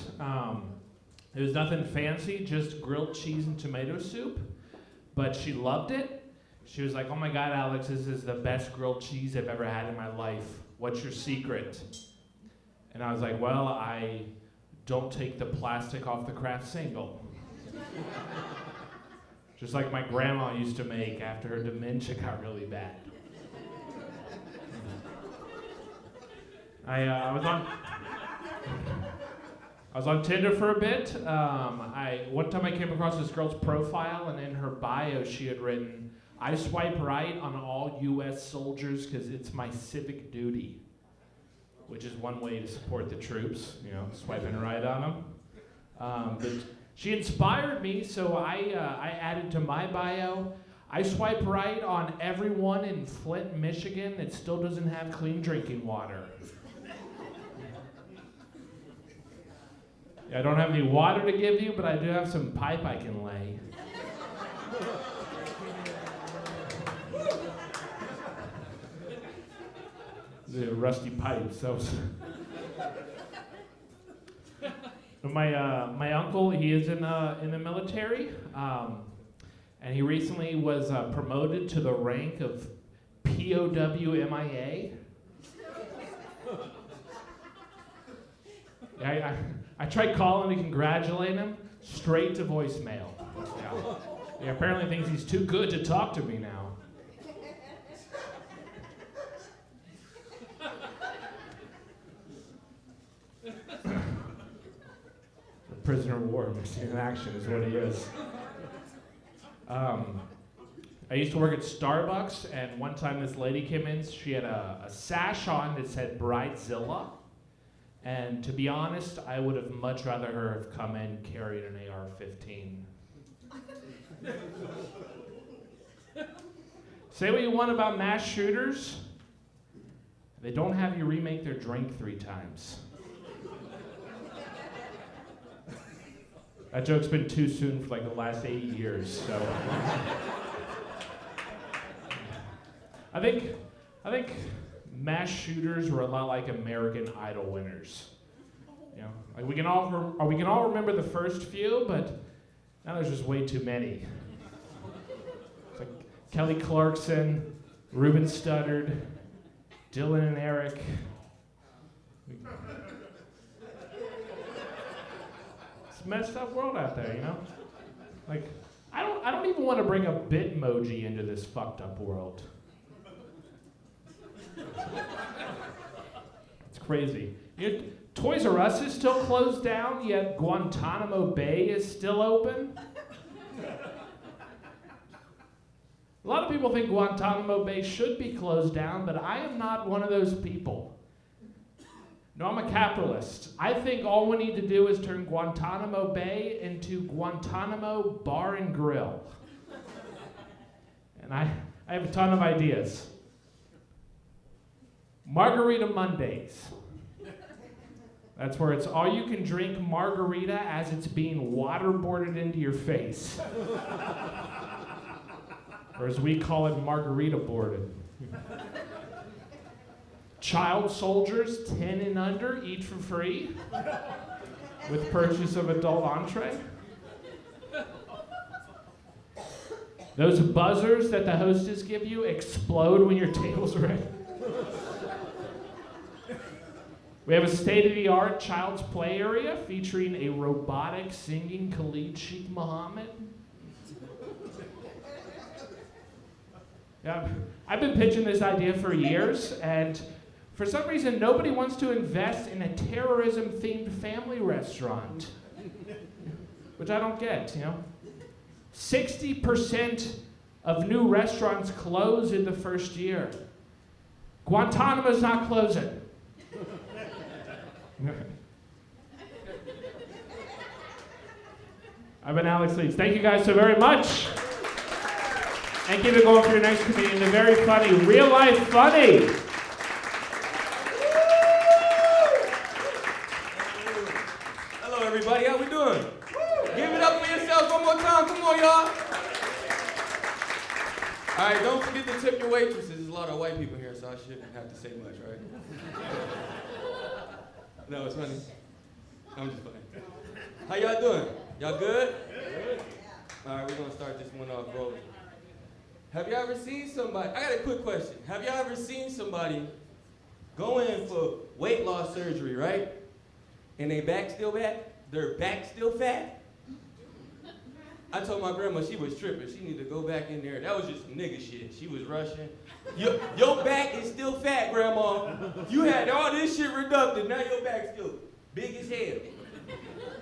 It was nothing fancy, just grilled cheese and tomato soup. But she loved it. She was like, "Oh my God, Alex, this is the best grilled cheese I've ever had in my life. What's your secret?" And I was like, "Well, I don't take the plastic off the Kraft single." Just like my grandma used to make after her dementia got really bad. I was on Tinder for a bit. One time I came across this girl's profile, and in her bio she had written, "I swipe right on all U.S. soldiers because it's my civic duty," which is one way to support the troops, swiping right on them. But she inspired me, so I added to my bio, "I swipe right on everyone in Flint, Michigan that still doesn't have clean drinking water." I don't have any water to give you, but I do have some pipe I can lay. The rusty pipes. That was my uncle. He is in the military, and he recently was promoted to the rank of POW MIA. I tried calling to congratulate him, straight to voicemail. Yeah. He apparently thinks he's too good to talk to me now. A prisoner of war mixed in action is what he is. I used to work at Starbucks, and one time this lady came in. She had a sash on that said Bridezilla. And to be honest, I would have much rather her have come in carrying an AR-15. Say what you want about mass shooters, they don't have you remake their drink 3 times. That joke's been too soon for like the last 80 years, so. I think mass shooters were a lot like American Idol winners. You know, like we can all remember the first few, but now there's just way too many. It's like Kelly Clarkson, Ruben Studdard, Dylan and Eric. It's a messed up world out there, you know? Like, I don't even want to bring a Bitmoji into this fucked up world. It's crazy. You know, Toys R Us is still closed down, yet Guantanamo Bay is still open. A lot of people think Guantanamo Bay should be closed down, but I am not one of those people. No, I'm a capitalist. I think all we need to do is turn Guantanamo Bay into Guantanamo Bar and Grill. And I have a ton of ideas. Margarita Mondays. That's where it's all you can drink margarita as it's being waterboarded into your face. Or as we call it, margarita boarded. Child soldiers 10 and under eat for free with purchase of adult entree. Those buzzers that the hostess give you explode when your table's ready. We have a state-of-the-art child's play area featuring a robotic singing Khalid Sheikh Mohammed. Yeah, I've been pitching this idea for years, and for some reason nobody wants to invest in a terrorism-themed family restaurant, which I don't get, you know. 60% of new restaurants close in the first year. Guantanamo's not closing. I've been Alex Leeds. Thank you guys so very much. And keep it going for your next comedian. They're very funny, real life funny. Hello everybody, how we doing? Give it up for yourselves one more time. Come on, y'all. All right, don't forget to tip your waitresses. There's a lot of white people here, so I shouldn't have to say much, right? No, it's funny. I'm just playing. How y'all doing? Y'all good? Good. All right, we're gonna start this one off rolling. Have y'all ever seen somebody, I got a quick question. Have y'all ever seen somebody go in for weight loss surgery, right? And their back still fat? I told my grandma she was tripping. She needed to go back in there. That was just some nigga shit. She was rushing. Your back is still fat, grandma. You had all this shit reducted. Now your back's still big as hell.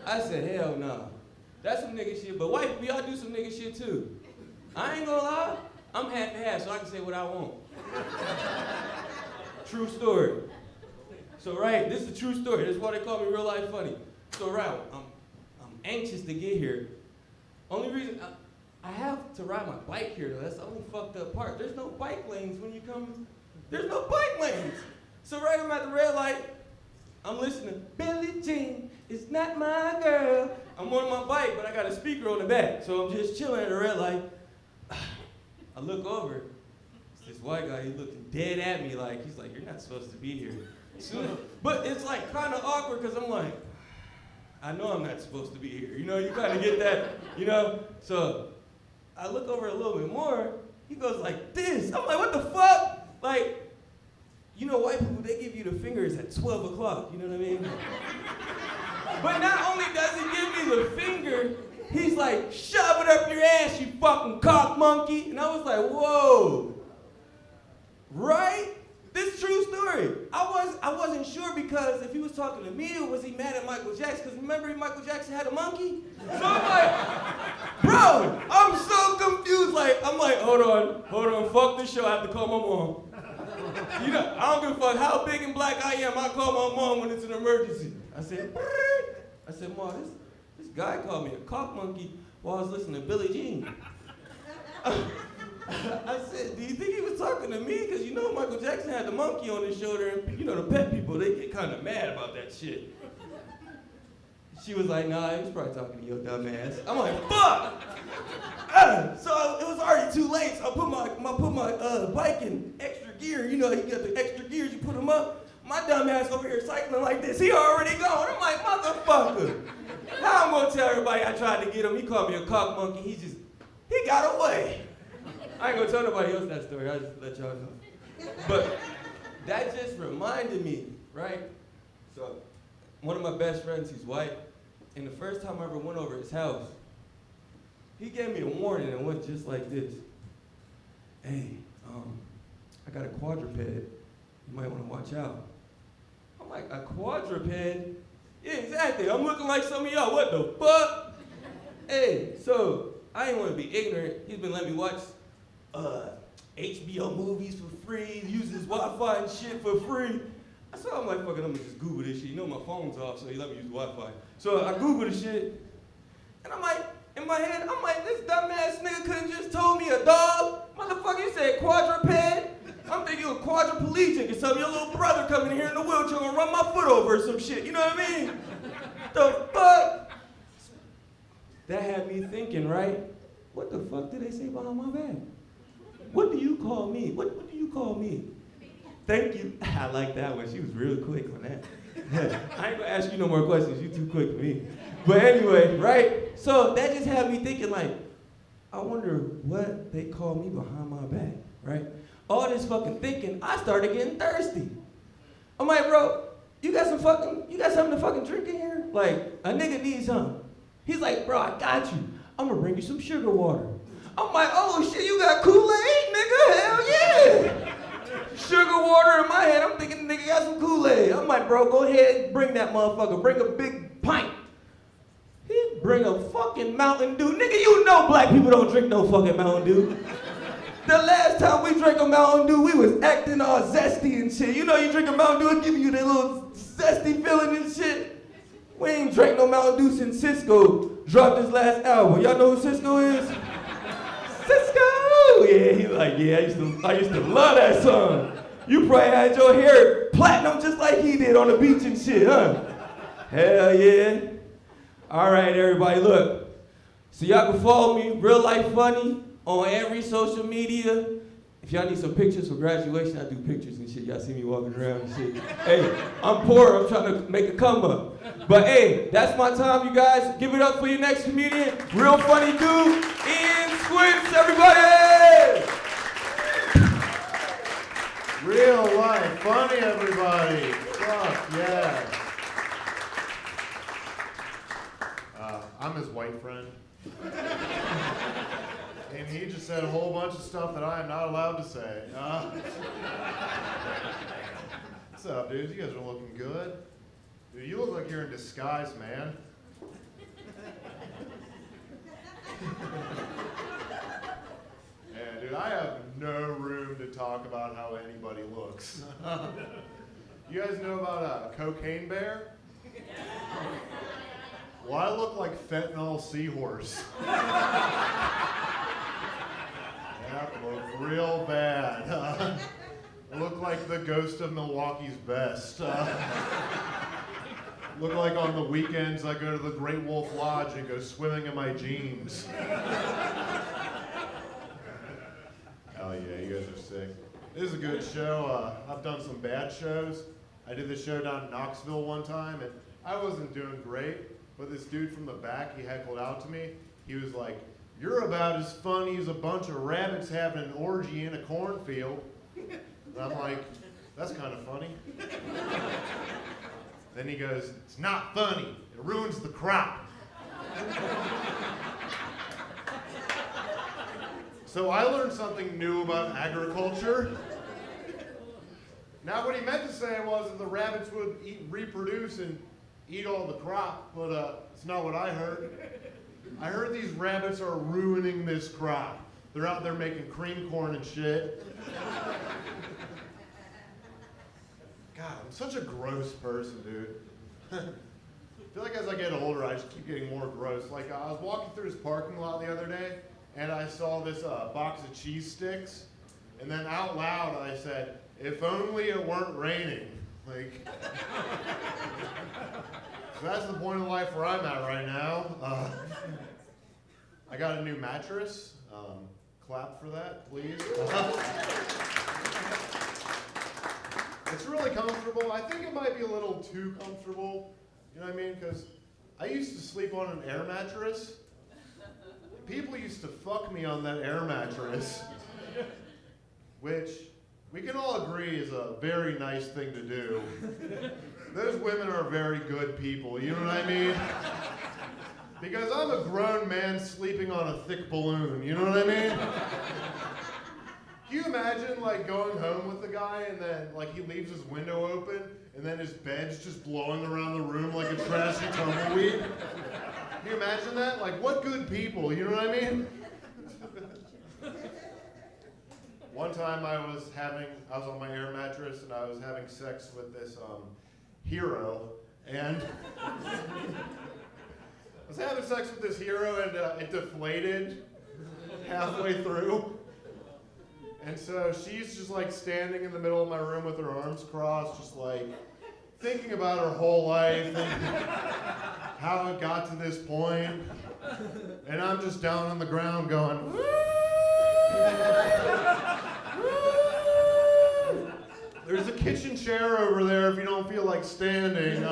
I said, hell no. That's some nigga shit. But white people, y'all do some nigga shit too. I ain't gonna lie. I'm half and half, so I can say what I want. True story. So right, this is a true story. This is why they call me real life funny. So right, I'm anxious to get here. Only reason I have to ride my bike here though. That's the only fucked up part. There's no bike lanes when you come. There's no bike lanes. So right, I'm at the red light. I'm listening. Billie Jean is not my girl. I'm on my bike, but I got a speaker on the back, so I'm just chilling at the red light. I look over. It's this white guy, he looked dead at me like, he's like, you're not supposed to be here. So, but it's like kind of awkward because I'm like, I know I'm not supposed to be here. You know, you kind of get that, you know? So I look over a little bit more, he goes like this. I'm like, what the fuck? Like, you know, white people, they give you the fingers at 12 o'clock, you know what I mean? But not only does he give me the finger, he's like, shove it up your ass, you fucking cock monkey. And I was like, whoa, right? This is a true story. I wasn't sure because if he was talking to me or was he mad at Michael Jackson? Because remember Michael Jackson had a monkey? So I'm like, bro, I'm so confused. Like, I'm like, hold on, fuck this show, I have to call my mom. You know, I don't give a fuck how big and black I am, I call my mom when it's an emergency. I said, Mom, this guy called me a cock monkey while I was listening to Billie Jean. I said, do you think he was talking to me? Because you know Michael Jackson had the monkey on his shoulder, and you know the pet people, they get kind of mad about that shit. She was like, nah, he was probably talking to your dumb ass. I'm like, fuck! So it was already too late, so I put my bike in extra gear. You know, you got the extra gears, you put them up. My dumb ass over here cycling like this, he already gone. I'm like, motherfucker. How I'm gonna tell everybody I tried to get him? He called me a cock monkey, he got away. I ain't gonna tell nobody else that story, I just let y'all know. But that just reminded me, right? So, one of my best friends, he's white, and the first time I ever went over his house, he gave me a warning and went just like this. Hey, I got a quadruped, you might wanna watch out. I'm like, a quadruped? Yeah, exactly, I'm looking like some of y'all, what the fuck? Hey, so, I ain't wanna be ignorant, he's been letting me watch HBO movies for free, uses his Wi-Fi and shit for free. So I'm like, fuck it, I'm gonna just Google this shit. You know my phone's off, so he let me use Wi-Fi. So I Google the shit, and I'm like, in my head, I'm like, this dumbass nigga couldn't just told me a dog. Motherfucker, you said quadruped? I'm thinking a quadriplegic or something. Your little brother coming here in the wheelchair and run my foot over or some shit, you know what I mean? The fuck? That had me thinking, right? What the fuck did they say behind my back? What do you call me? What do you call me? Thank you. I like that one. She was real quick on that. I ain't gonna ask you no more questions. You too quick for me. But anyway, right? So that just had me thinking like, I wonder what they call me behind my back, right? All this fucking thinking, I started getting thirsty. I'm like, bro, you got something to fucking drink in here? Like, a nigga needs something. He's like, bro, I got you. I'm gonna bring you some sugar water. I'm like, oh shit, you got Kool-Aid, nigga? Hell yeah! Sugar water in my head, I'm thinking the nigga got some Kool-Aid. I'm like, bro, go ahead, bring that motherfucker, bring a big pint. He bring a fucking Mountain Dew. Nigga, you know black people don't drink no fucking Mountain Dew. The last time we drank a Mountain Dew, we was acting all zesty and shit. You know you drink a Mountain Dew, it give you that little zesty feeling and shit. We ain't drank no Mountain Dew since Cisco dropped his last album. Y'all know who Cisco is? Cisco! Yeah, he like, yeah, I used to love that song. You probably had your hair platinum just like he did on the beach and shit, huh? Hell yeah. All right, everybody, look. So y'all can follow me, Real Life Funny, on every social media. If y'all need some pictures for graduation, I do pictures and shit. Y'all see me walking around and shit. Hey, I'm poor, I'm trying to make a come up. But hey, that's my time, you guys. Give it up for your next comedian, real funny dude, Squish, everybody! Real life, funny everybody. Fuck yeah. I'm his white friend. And he just said a whole bunch of stuff that I am not allowed to say. What's up, dudes? You guys are looking good. Dude, you look like you're in disguise, man. Yeah, dude, I have no room to talk about how anybody looks. You guys know about a cocaine bear? Well, I look like fentanyl seahorse. That looked real bad. I look like the ghost of Milwaukee's best. Look like on the weekends I go to the Great Wolf Lodge and go swimming in my jeans. Hell yeah, you guys are sick. This is a good show. I've done some bad shows. I did this show down in Knoxville one time, and I wasn't doing great, but this dude from the back, he heckled out to me. He was like, "You're about as funny as a bunch of rabbits having an orgy in a cornfield." And I'm like, "That's kind of funny." Then he goes, "It's not funny. It ruins the crop." So I learned something new about agriculture. Now what he meant to say was that the rabbits would reproduce and eat all the crop, but it's not what I heard. I heard these rabbits are ruining this crop. They're out there making cream corn and shit. God, I'm such a gross person, dude. I feel like as I get older, I just keep getting more gross. Like I was walking through this parking lot the other day, and I saw this box of cheese sticks, and then out loud I said, "If only it weren't raining." Like, so that's the point of life where I'm at right now. I got a new mattress. Clap for that, please. It's really comfortable. I think it might be a little too comfortable. You know what I mean? Because I used to sleep on an air mattress. People used to fuck me on that air mattress, which we can all agree is a very nice thing to do. Those women are very good people, you know what I mean? Because I'm a grown man sleeping on a thick balloon, you know what I mean? Can you imagine like going home with the guy and then like he leaves his window open and then his bed's just blowing around the room like a trashy tumbleweed? Can you imagine that? Like, what good people, you know what I mean? One time I was on my air mattress and I was having sex with this hero, and I was having sex with this hero and it deflated halfway through. And so she's just like standing in the middle of my room with her arms crossed, just like thinking about her whole life and how it got to this point. And I'm just down on the ground going, "Woo!" There's a kitchen chair over there if you don't feel like standing.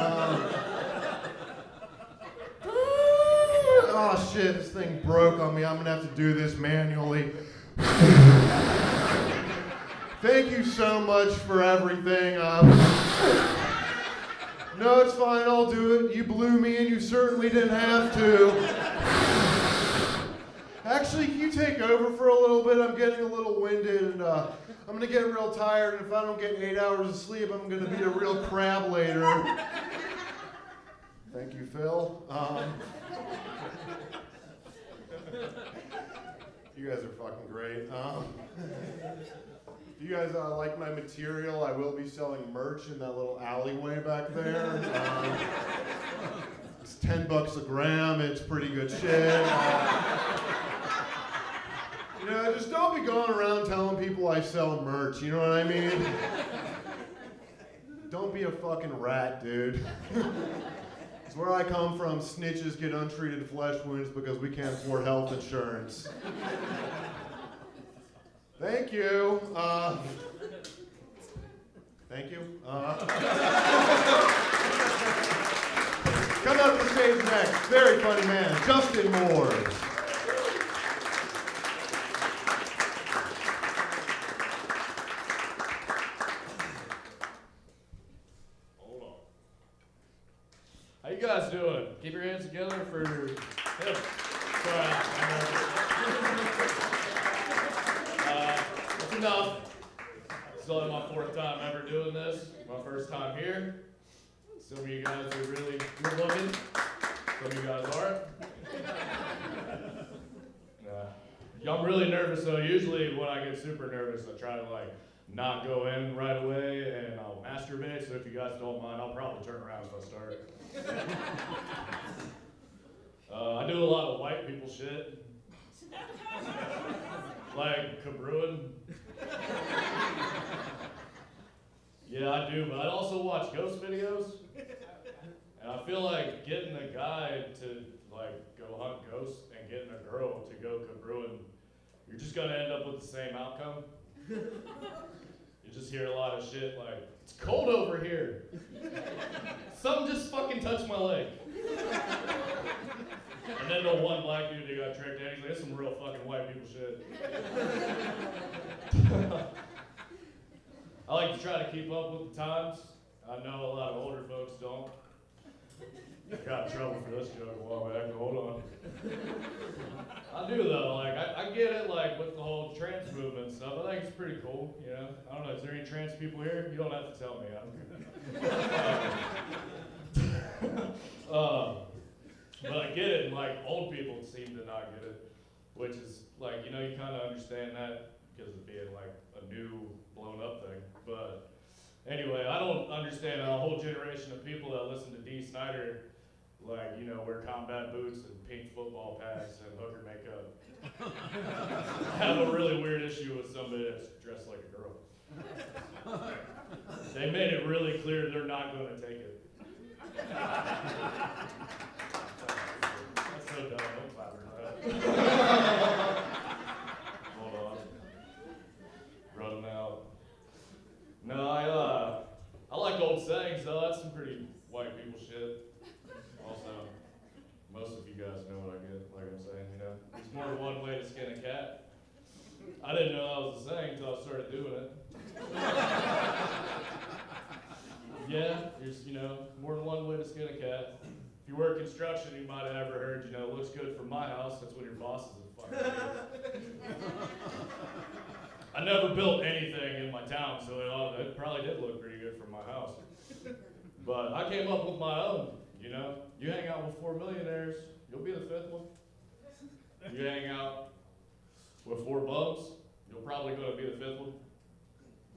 Oh shit, this thing broke on me. I'm gonna have to do this manually. Thank you so much for everything. No, it's fine, I'll do it. You blew me and you certainly didn't have to. Actually, can you take over for a little bit? I'm getting a little winded and I'm gonna get real tired, and if I don't get 8 hours of sleep, I'm gonna be a real crab later. Thank you, Phil. You guys are fucking great. If you guys like my material, I will be selling merch in that little alleyway back there. It's $10 a gram. It's pretty good shit. You know, just don't be going around telling people I sell merch. You know what I mean? Don't be a fucking rat, dude. It's where I come from. Snitches get untreated flesh wounds because we can't afford health insurance. Thank you. Thank you. Come up to the stage next. Very funny man, Justin Moore. Hold on. How you guys doing? Keep your hands together for him. Sorry. That's enough. Still my 4th time ever doing this. My 1st time here. Some of you guys are really good looking. Some of you guys aren't. I'm really nervous though. Usually when I get super nervous, I try to like not go in right away and I'll masturbate. So if you guys don't mind, I'll probably turn around if I start. I do a lot of white people shit. Like Kimbrough. Yeah, I do, but I also watch ghost videos. And I feel like getting a guy to like go hunt ghosts and getting a girl to go Kimbrough, you're just gonna end up with the same outcome. You just hear a lot of shit like, it's cold over here. Something just fucking touched my leg. And then the one black dude that got tricked out, he's like, that's some real fucking white people shit. I like to try to keep up with the times. I know a lot of older folks don't. I got in trouble for this joke a while back, hold on. I do though, like, I get it, like, with the whole trans movement and stuff. I think it's pretty cool, you know? I don't know, is there any trans people here? You don't have to tell me, but I get it, and like, old people seem to not get it, which is, like, you know, you kind of understand that because of being, like, a new, blown-up thing, but anyway, I don't understand a whole generation of people that listen to Dee Snider, like, you know, wear combat boots and pink football pads and hooker makeup. I have a really weird issue with somebody that's dressed like a girl. They made it really clear they're not going to take it. That's so dumb, don't clap for that. Hold on. Run them out. No, I like old sayings though, that's some pretty white people shit. Also, most of you guys know what I get, like I'm saying, you know. There's more than one way to skin a cat. I didn't know that was a saying until I started doing it. Yeah, there's, you know, more than one way to skin a cat. If you work construction, you might have ever heard, you know, it looks good for my house, that's when your boss is a fucking idiot. I never built anything in my town, so it probably did look pretty good from my house. But I came up with my own, you know. You hang out with 4 millionaires, you'll be the 5th one. You hang out with 4 bums, you're probably going to be the 5th one.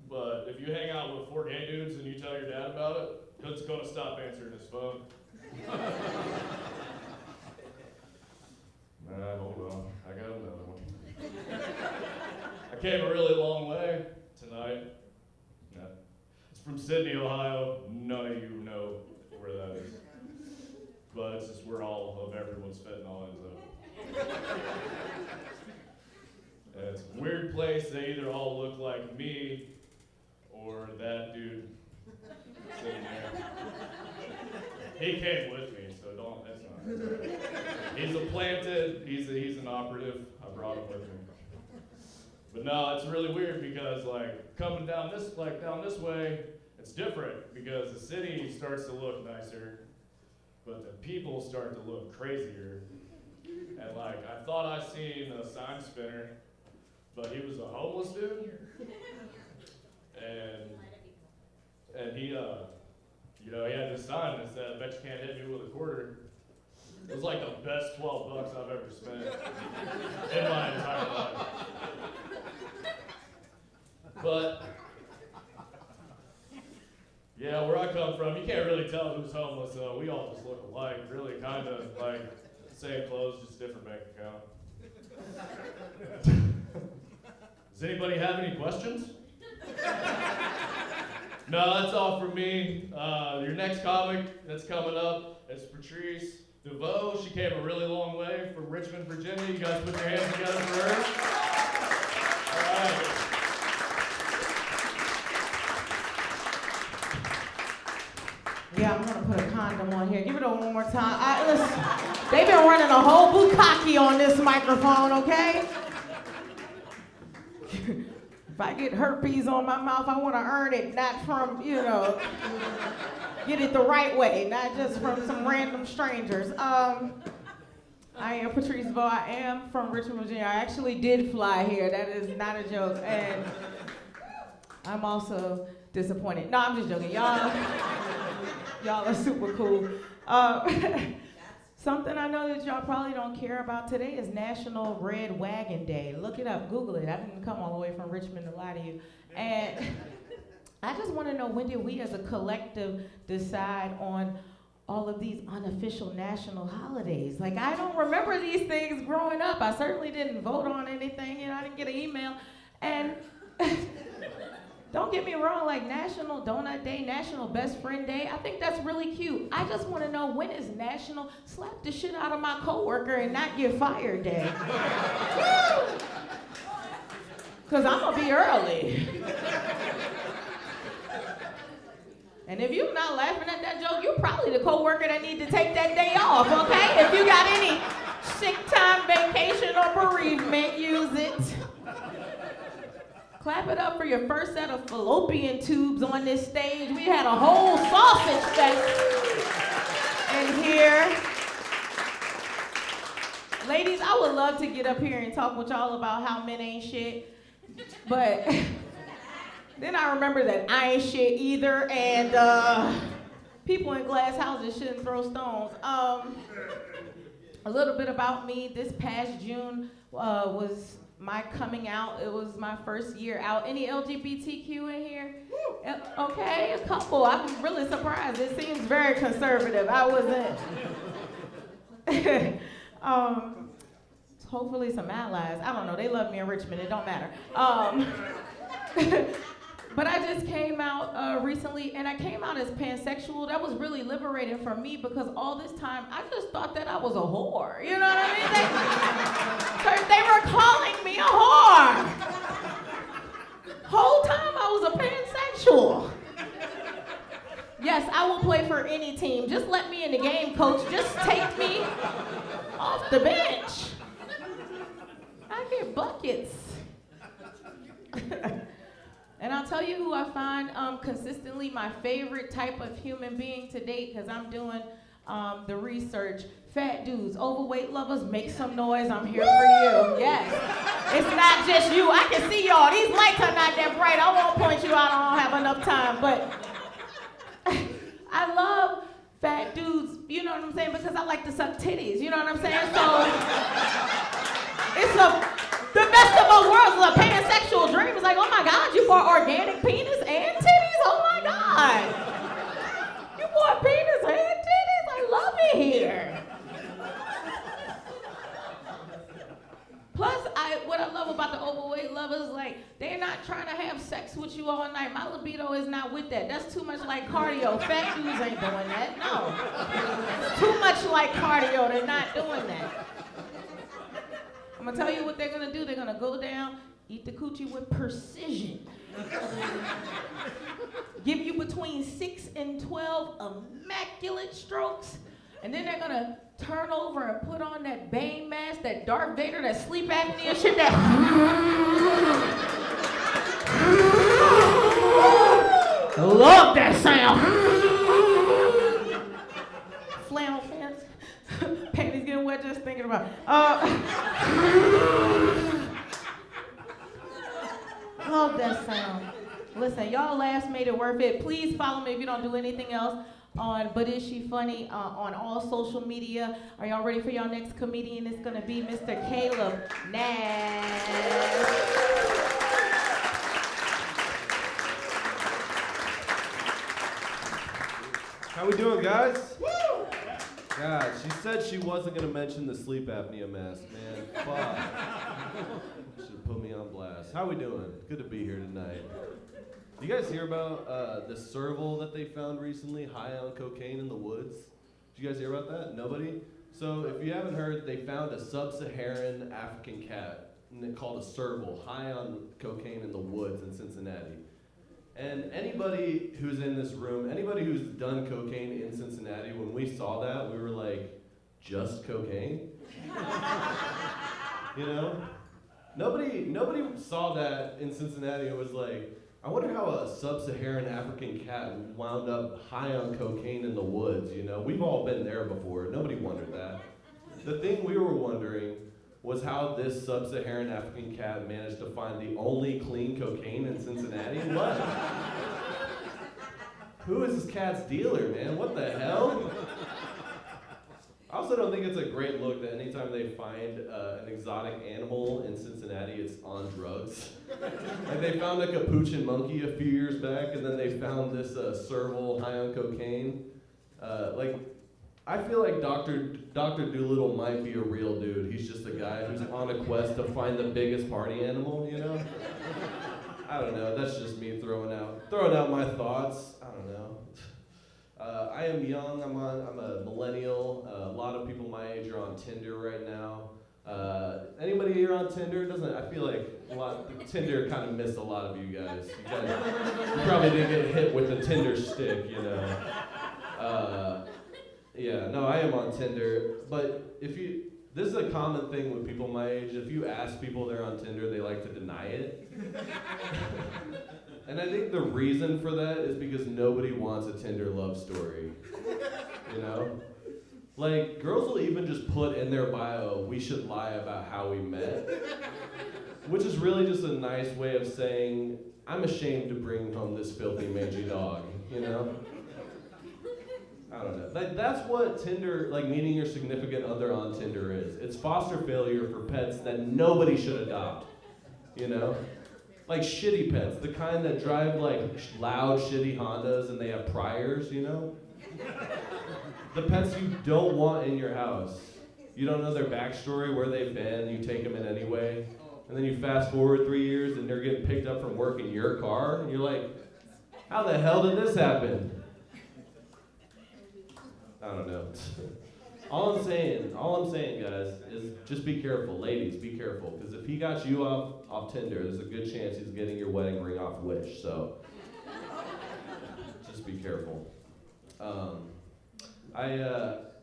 But if you hang out with 4 gay dudes and you tell your dad about it, he's going to stop answering his phone. Nah, hold on, I got another one. I came a really long way tonight. Yeah. It's from Sydney, Ohio. None of you know where that is. But it's just where all of everyone's fentanyl ends up. And it's a weird place. They either all look like me or that dude sitting there. He came with me, so don't, that's not. He's a planted, he's an operative. I brought him with me. But no, it's really weird because like coming down this way, it's different because the city starts to look nicer, but the people start to look crazier. And like I thought I seen a sign spinner, but he was a homeless dude. And he you know, he had this sign that said, "I bet you can't hit me with a quarter." It was like the best $12 I've ever spent in my entire life. But, yeah, where I come from, you can't really tell who's homeless, though. We all just look alike, really, kind of like same clothes, just different bank account. Does anybody have any questions? No, that's all from me. Your next comic that's coming up is Patrice Evo. She came a really long way from Richmond, Virginia. You guys put your hands together for her. All right. Yeah, I'm gonna put a condom on here. Give it one more time. Listen, they've been running a whole bukkake on this microphone, okay? If I get herpes on my mouth, I want to earn it, not from, you know, get it the right way, not just from some random strangers. I am Patrice Evo. I am from Richmond, Virginia. I actually did fly here. That is not a joke. And I'm also disappointed. No, I'm just joking. Y'all are super cool. Something I know that y'all probably don't care about today is National Red Wagon Day. Look it up, Google it. I didn't come all the way from Richmond to lie to you. And I just want to know, when did we as a collective decide on all of these unofficial national holidays? Like, I don't remember these things growing up. I certainly didn't vote on anything, you know, I didn't get an email. And don't get me wrong, like National Donut Day, National Best Friend Day, I think that's really cute. I just want to know, when is National Slap the Shit Out of My Coworker and Not Get Fired Day? because I'm going to be early. And if you're not laughing at that joke, you're probably the coworker that needs to take that day off, okay? If you got any sick time, vacation, or bereavement, use it. Clap it up for your first set of fallopian tubes on this stage. We had a whole sausage fest in here. Ladies, I would love to get up here and talk with y'all about how men ain't shit, but then I remember that I ain't shit either, and people in glass houses shouldn't throw stones. A little bit about me. This past June was my coming out. It was my first year out. Any LGBTQ in here? Okay, a couple. I'm really surprised. It seems very conservative. I wasn't. Hopefully some allies. I don't know. They love me in Richmond. It don't matter. But I just came out recently, and I came out as pansexual. That was really liberating for me because all this time, I just thought that I was a whore. You know what I mean? They were calling me a whore. Whole time I was a pansexual. Yes, I will play for any team. Just let me in the game, coach. Just take me off the bench. I get buckets. And I'll tell you who I find consistently my favorite type of human being to date, because I'm doing the research. Fat dudes, overweight lovers, make some noise. I'm here for you. Yes. It's not just you. I can see y'all. These lights are not that bright. I won't point you out. I don't have enough time. But I love fat dudes, you know what I'm saying? Because I like to suck titties. You know what I'm saying? So it's the best of both worlds. A pansexual dream is like, oh my God, you bought organic penis and titties? Oh my God. You bought penis and titties? I love it here. Plus, what I love about the overweight lovers, like, they're not trying to have sex with you all night. My libido is not with that. That's too much like cardio. Fat dudes ain't doing that. No. It's too much like cardio. They're not doing that. I'm gonna tell you what they're gonna do. They're gonna go down, eat the coochie with precision. Give you between 6 and 12 immaculate strokes. And then they're gonna turn over and put on that Bane mask, that Darth Vader, that sleep apnea shit, that I love that sound. Flannel pants. Panties getting wet just thinking about it. Love that sound. Listen, y'all laughs made it worth it. Please follow me if you don't do anything else on But Is She Funny on all social media. Are y'all ready for y'all next comedian? It's gonna be Mr. Caleb Nash. How we doing, guys? Woo! God, she said she wasn't gonna mention the sleep apnea mask, man. Fuck. Should have put me on blast. How we doing? Good to be here tonight. You guys hear about the serval that they found recently, high on cocaine in the woods? Did you guys hear about that? Nobody? So if you haven't heard, they found a sub-Saharan African cat called a serval, high on cocaine in the woods in Cincinnati. And anybody who's in this room, anybody who's done cocaine in Cincinnati, when we saw that, we were like, just cocaine? You know? Nobody saw that in Cincinnati and was like, I wonder how a sub-Saharan African cat wound up high on cocaine in the woods, you know? We've all been there before. Nobody wondered that. The thing we were wondering was how this sub-Saharan African cat managed to find the only clean cocaine in Cincinnati. What? Who is this cat's dealer, man? What the hell? I also don't think it's a great look that anytime they find an exotic animal in Cincinnati, it's on drugs. Like they found a capuchin monkey a few years back, and then they found this serval high on cocaine. I feel like Dr. Doolittle might be a real dude. He's just a guy who's on a quest to find the biggest party animal, you know? I don't know, that's just me throwing out my thoughts. I don't know. I am young, I'm a millennial. A lot of people my age are on Tinder right now. Anybody here on Tinder? I feel like Tinder kind of missed a lot of you guys. You probably didn't get hit with the Tinder stick, you know. Yeah, no, I am on Tinder, but this is a common thing with people my age. If you ask people they're on Tinder, they like to deny it. And I think the reason for that is because nobody wants a Tinder love story, you know? Like, girls will even just put in their bio, we should lie about how we met, which is really just a nice way of saying, I'm ashamed to bring home this filthy, mangy dog, you know? I don't know. Like, that's what Tinder, like meeting your significant other on Tinder is. It's foster failure for pets that nobody should adopt, you know? Like shitty pets, the kind that drive like loud, shitty Hondas and they have priors, you know? The pets you don't want in your house. You don't know their backstory, where they've been, you take them in anyway. And then you fast forward 3 years and they're getting picked up from work in your car, and you're like, how the hell did this happen? I don't know. All I'm saying, guys, is just be careful. Ladies, be careful. Because if he got you off Tinder, there's a good chance he's getting your wedding ring off Wish, so just be careful.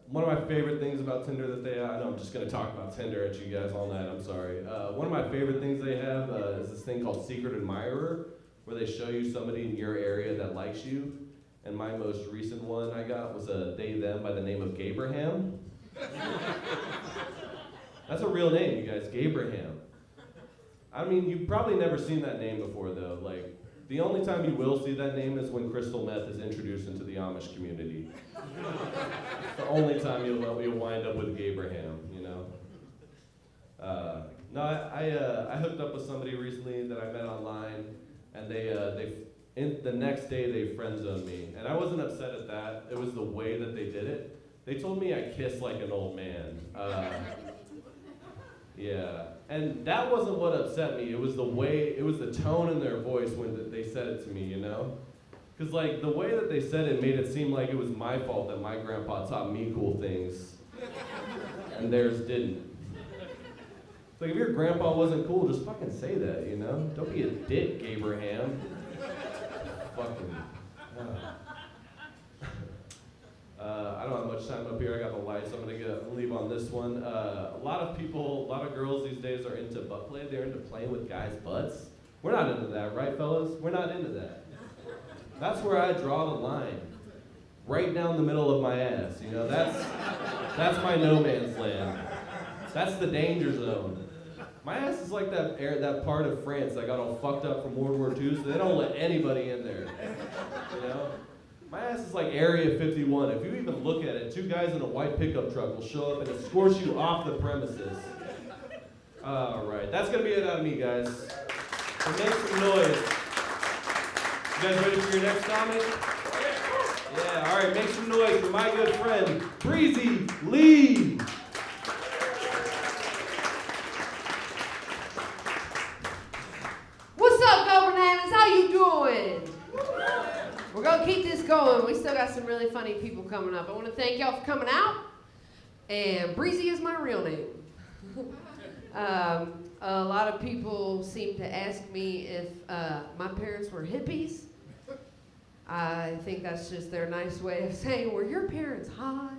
One of my favorite things about Tinder that they have, I know I'm just going to talk about Tinder at you guys all night, I'm sorry. One of my favorite things they have is this thing called Secret Admirer, where they show you somebody in your area that likes you. And my most recent one I got was a they/them by the name of Gabraham. That's a real name, you guys, Gabraham. I mean, you've probably never seen that name before, though. Like, the only time you will see that name is when crystal meth is introduced into the Amish community. It's the only time you'll wind up with Gabraham, you know? No, I hooked up with somebody recently that I met online, and the next day they friend-zoned me. And I wasn't upset at that. It was the way that they did it. They told me I kissed like an old man. Yeah. And that wasn't what upset me. It was the tone in their voice when they said it to me, you know? Because like the way that they said it made it seem like it was my fault that my grandpa taught me cool things and theirs didn't. It's like, if your grandpa wasn't cool, just fucking say that, you know? Don't be a dick, Gabraham. Fucking. I don't have much time up here. I got the lights. I'm gonna leave on this one. A lot of girls these days are into butt play. They're into playing with guys' butts. We're not into that, right, fellas? We're not into that. That's where I draw the line. Right down the middle of my ass. You know, that's my no man's land. That's the danger zone. My ass is like that part of France that got all fucked up from World War II, so they don't let anybody in there. You know? My ass is like Area 51. If you even look at it, 2 guys in a white pickup truck will show up and escort you off the premises. All right, that's gonna be it out of me, guys. So make some noise. You guys ready for your next comic? Yeah, all right, make some noise for my good friend, Breezy Lee. What's up, Go Bananas? How you doing? We're gonna keep this going. We still got some really funny people coming up. I want to thank y'all for coming out. And Breezy is my real name. A lot of people seem to ask me if my parents were hippies. I think that's just their nice way of saying, were your parents high?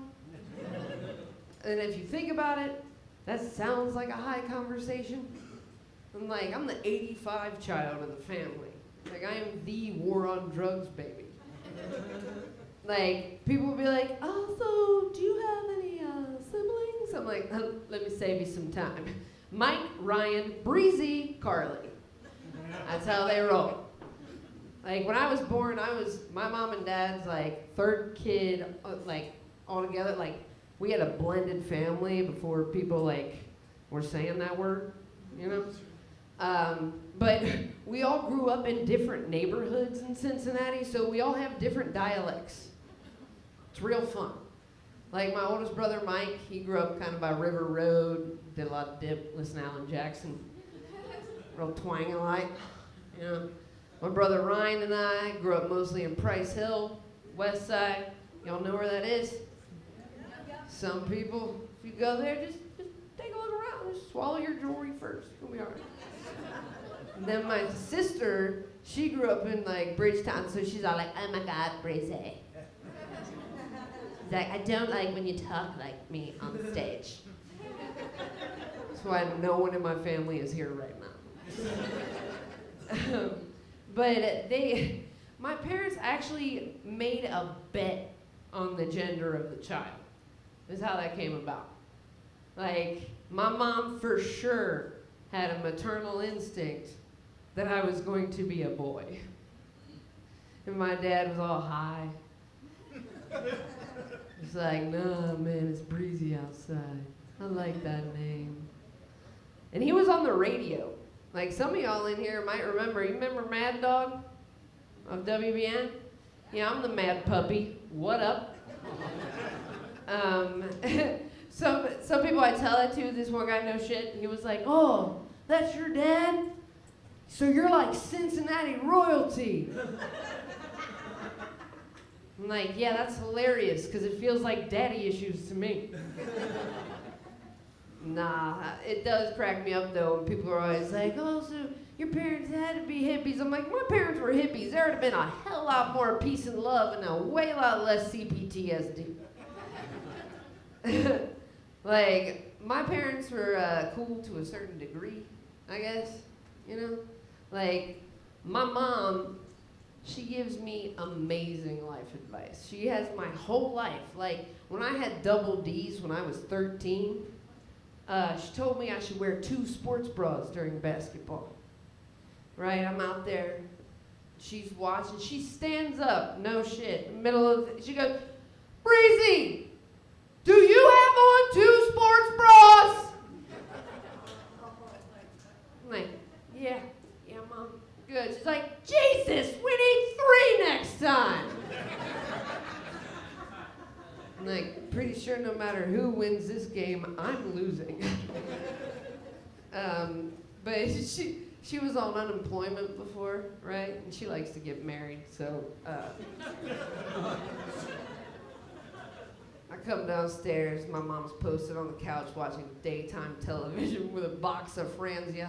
And if you think about it, that sounds like a high conversation. I'm the 85 child of the family. Like, I am the war on drugs baby. Like, people will be like, oh, so do you have any siblings? I'm like, let me save you some time. Mike, Ryan, Breezy, Carly. That's how they roll. Like, when I was born, my mom and dad's, like, 3rd kid, like, all together. Like, we had a blended family before people, like, were saying that word, you know? But we all grew up in different neighborhoods in Cincinnati, so we all have different dialects. It's real fun. Like, my oldest brother, Mike, he grew up kind of by River Road, did a lot of dip, listened to Alan Jackson, real twang alike, you know. My brother Ryan and I grew up mostly in Price Hill, West Side. Y'all know where that is? Some people, if you go there, just take a look around. Just swallow your jewelry first. You'll be all right. And then my sister, she grew up in like Bridgetown, so she's all like, oh my God, Breezy. She's like, I don't like when you talk like me on stage. That's why no one in my family is here right now. But my parents actually made a bet on the gender of the child. Is how that came about. Like, my mom for sure had a maternal instinct that I was going to be a boy. And my dad was all high. He's like, nah, man, it's breezy outside. I like that name. And he was on the radio. Like, some of y'all in here might remember. You remember Mad Dog of WBN? Yeah, I'm the Mad Puppy. What up? Some people I tell it to, this one guy, no shit, he was like, oh, that's your dad? So you're like Cincinnati royalty. I'm like, yeah, that's hilarious, because it feels like daddy issues to me. Nah, it does crack me up, though, when people are always like, oh, so your parents had to be hippies. I'm like, my parents were hippies. There would have been a hell lot more peace and love and a way lot less CPTSD. Like, my parents were cool to a certain degree, I guess, you know? Like, my mom, she gives me amazing life advice. She has my whole life. Like, when I had double D's when I was 13, she told me I should wear 2 sports bras during basketball. Right, I'm out there, she's watching, she stands up, no shit, in the middle of, she goes, Breezy, do you have on 2 sports bras? I'm like, yeah, Mom, good. She's like, Jesus, we need 3 next time. I'm like, pretty sure no matter who wins this game, I'm losing. But she was on unemployment before, right? And she likes to get married, so I come downstairs, my mom's posted on the couch watching daytime television with a box of Franzia.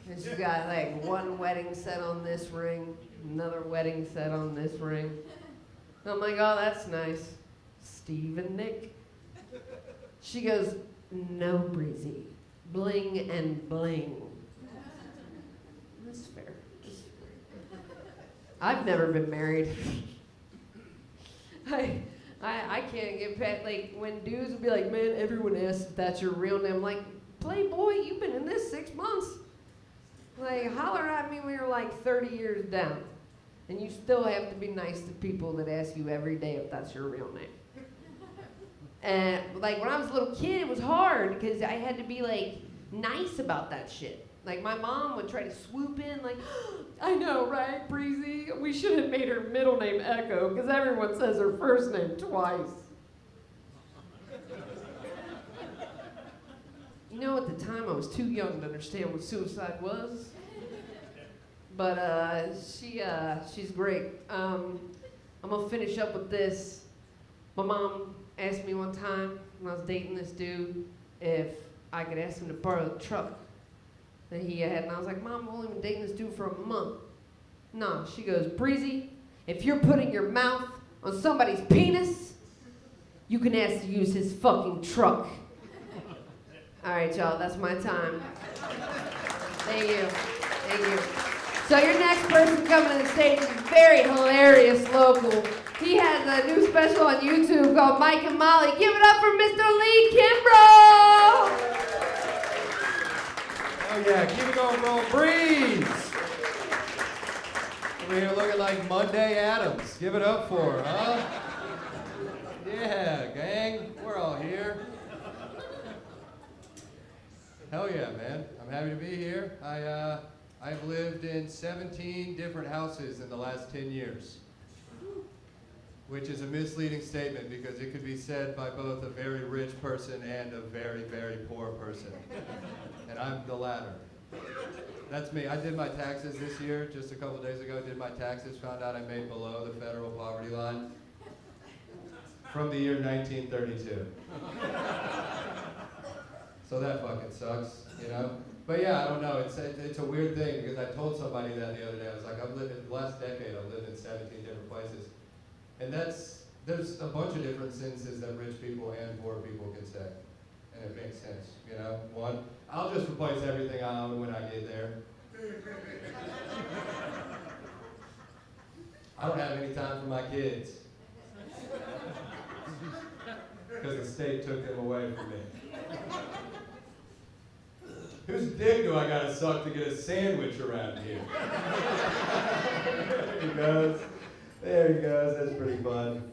And she's got like 1 wedding set on this ring, another wedding set on this ring. And I'm like, oh, that's nice. Steve and Nick. She goes, no, Breezy. Bling and bling. That's fair. That's fair. I've never been married. I can't get past, like, when dudes would be like, man, everyone asks if that's your real name. I'm like, Playboy, you've been in this 6 months. Like, holler at me when you're like 30 years down. And you still have to be nice to people that ask you every day if that's your real name. And like when I was a little kid, it was hard because I had to be like nice about that shit. Like my mom would try to swoop in like, I know, right, Breezy? We should have made her middle name Echo because everyone says her first name twice. You know, at the time I was too young to understand what suicide was. But she's great. I'm gonna finish up with this. My mom asked me one time when I was dating this dude if I could ask him to borrow the truck that he had. And I was like, Mom, I've only been dating this dude for a month. No, she goes, Breezy, if you're putting your mouth on somebody's penis, you can ask to use his fucking truck. All right, y'all, that's my time. Thank you. Thank you. So your next person coming to the stage is very hilarious local. He has a new special on YouTube called Mike and Molly. Give it up for Mr. Lee Kimbrough! Oh yeah, keep it going, bro. Breeze! Over here looking like Monday Addams. Give it up for her, huh? Yeah, gang, we're all here. Hell yeah, man. I'm happy to be here. I've lived in 17 different houses in the last 10 years. Which is a misleading statement because it could be said by both a very rich person and a very, very poor person. And I'm the latter. That's me. I did my taxes this year, just a couple days ago, did my taxes, found out I made below the federal poverty line from the year 1932. So that fucking sucks, you know? But yeah, I don't know. It's a weird thing because I told somebody that the other day. I was like, I've lived in the last decade. I've lived in 17 different places, and there's a bunch of different sentences that rich people and poor people can say, and it makes sense. You know, one, I'll just replace everything I own when I get there. I don't have any time for my kids because the state took them away from me. Whose dick do I gotta suck to get a sandwich around here? There he goes. There he goes. That's pretty fun.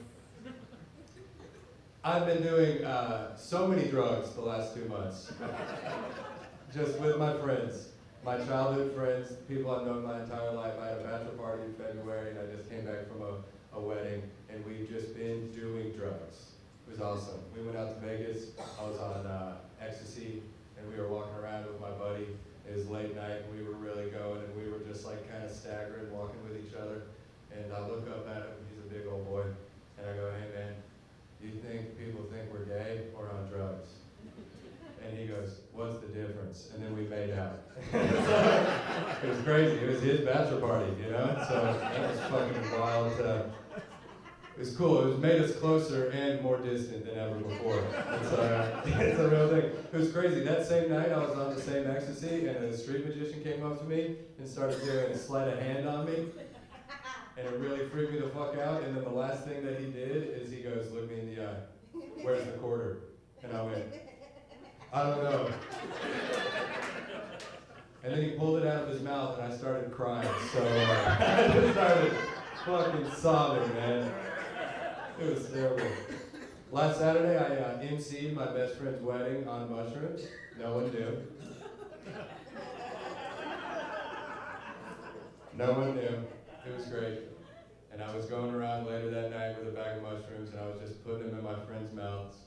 I've been doing so many drugs the last 2 months. Just with my friends. My childhood friends, people I've known my entire life. I had a bachelor party in February, and I just came back from a wedding, and we've just been doing drugs. It was awesome. We went out to Vegas. I was on ecstasy, and we were walking around with my buddy. It was late night, and we were really going, and we were just like kind of staggering, walking with each other. And I look up at him, he's a big old boy, and I go, hey man, do you think people think we're gay or on drugs? And he goes, what's the difference? And then we made out. It was crazy. It was his bachelor party, you know? So that was fucking wild. It was cool. It made us closer and more distant than ever before. It's a real thing. It was crazy. That same night, I was on the same ecstasy, and a street magician came up to me and started doing a sleight of hand on me. And it really freaked me the fuck out. And then the last thing that he did is he goes, look me in the eye. Where's the quarter? And I went, I don't know. And then he pulled it out of his mouth, and I started crying. So I just started fucking sobbing, man. It was terrible. Last Saturday, I emceed my best friend's wedding on mushrooms. No one knew. No one knew. It was great. And I was going around later that night with a bag of mushrooms, and I was just putting them in my friends' mouths.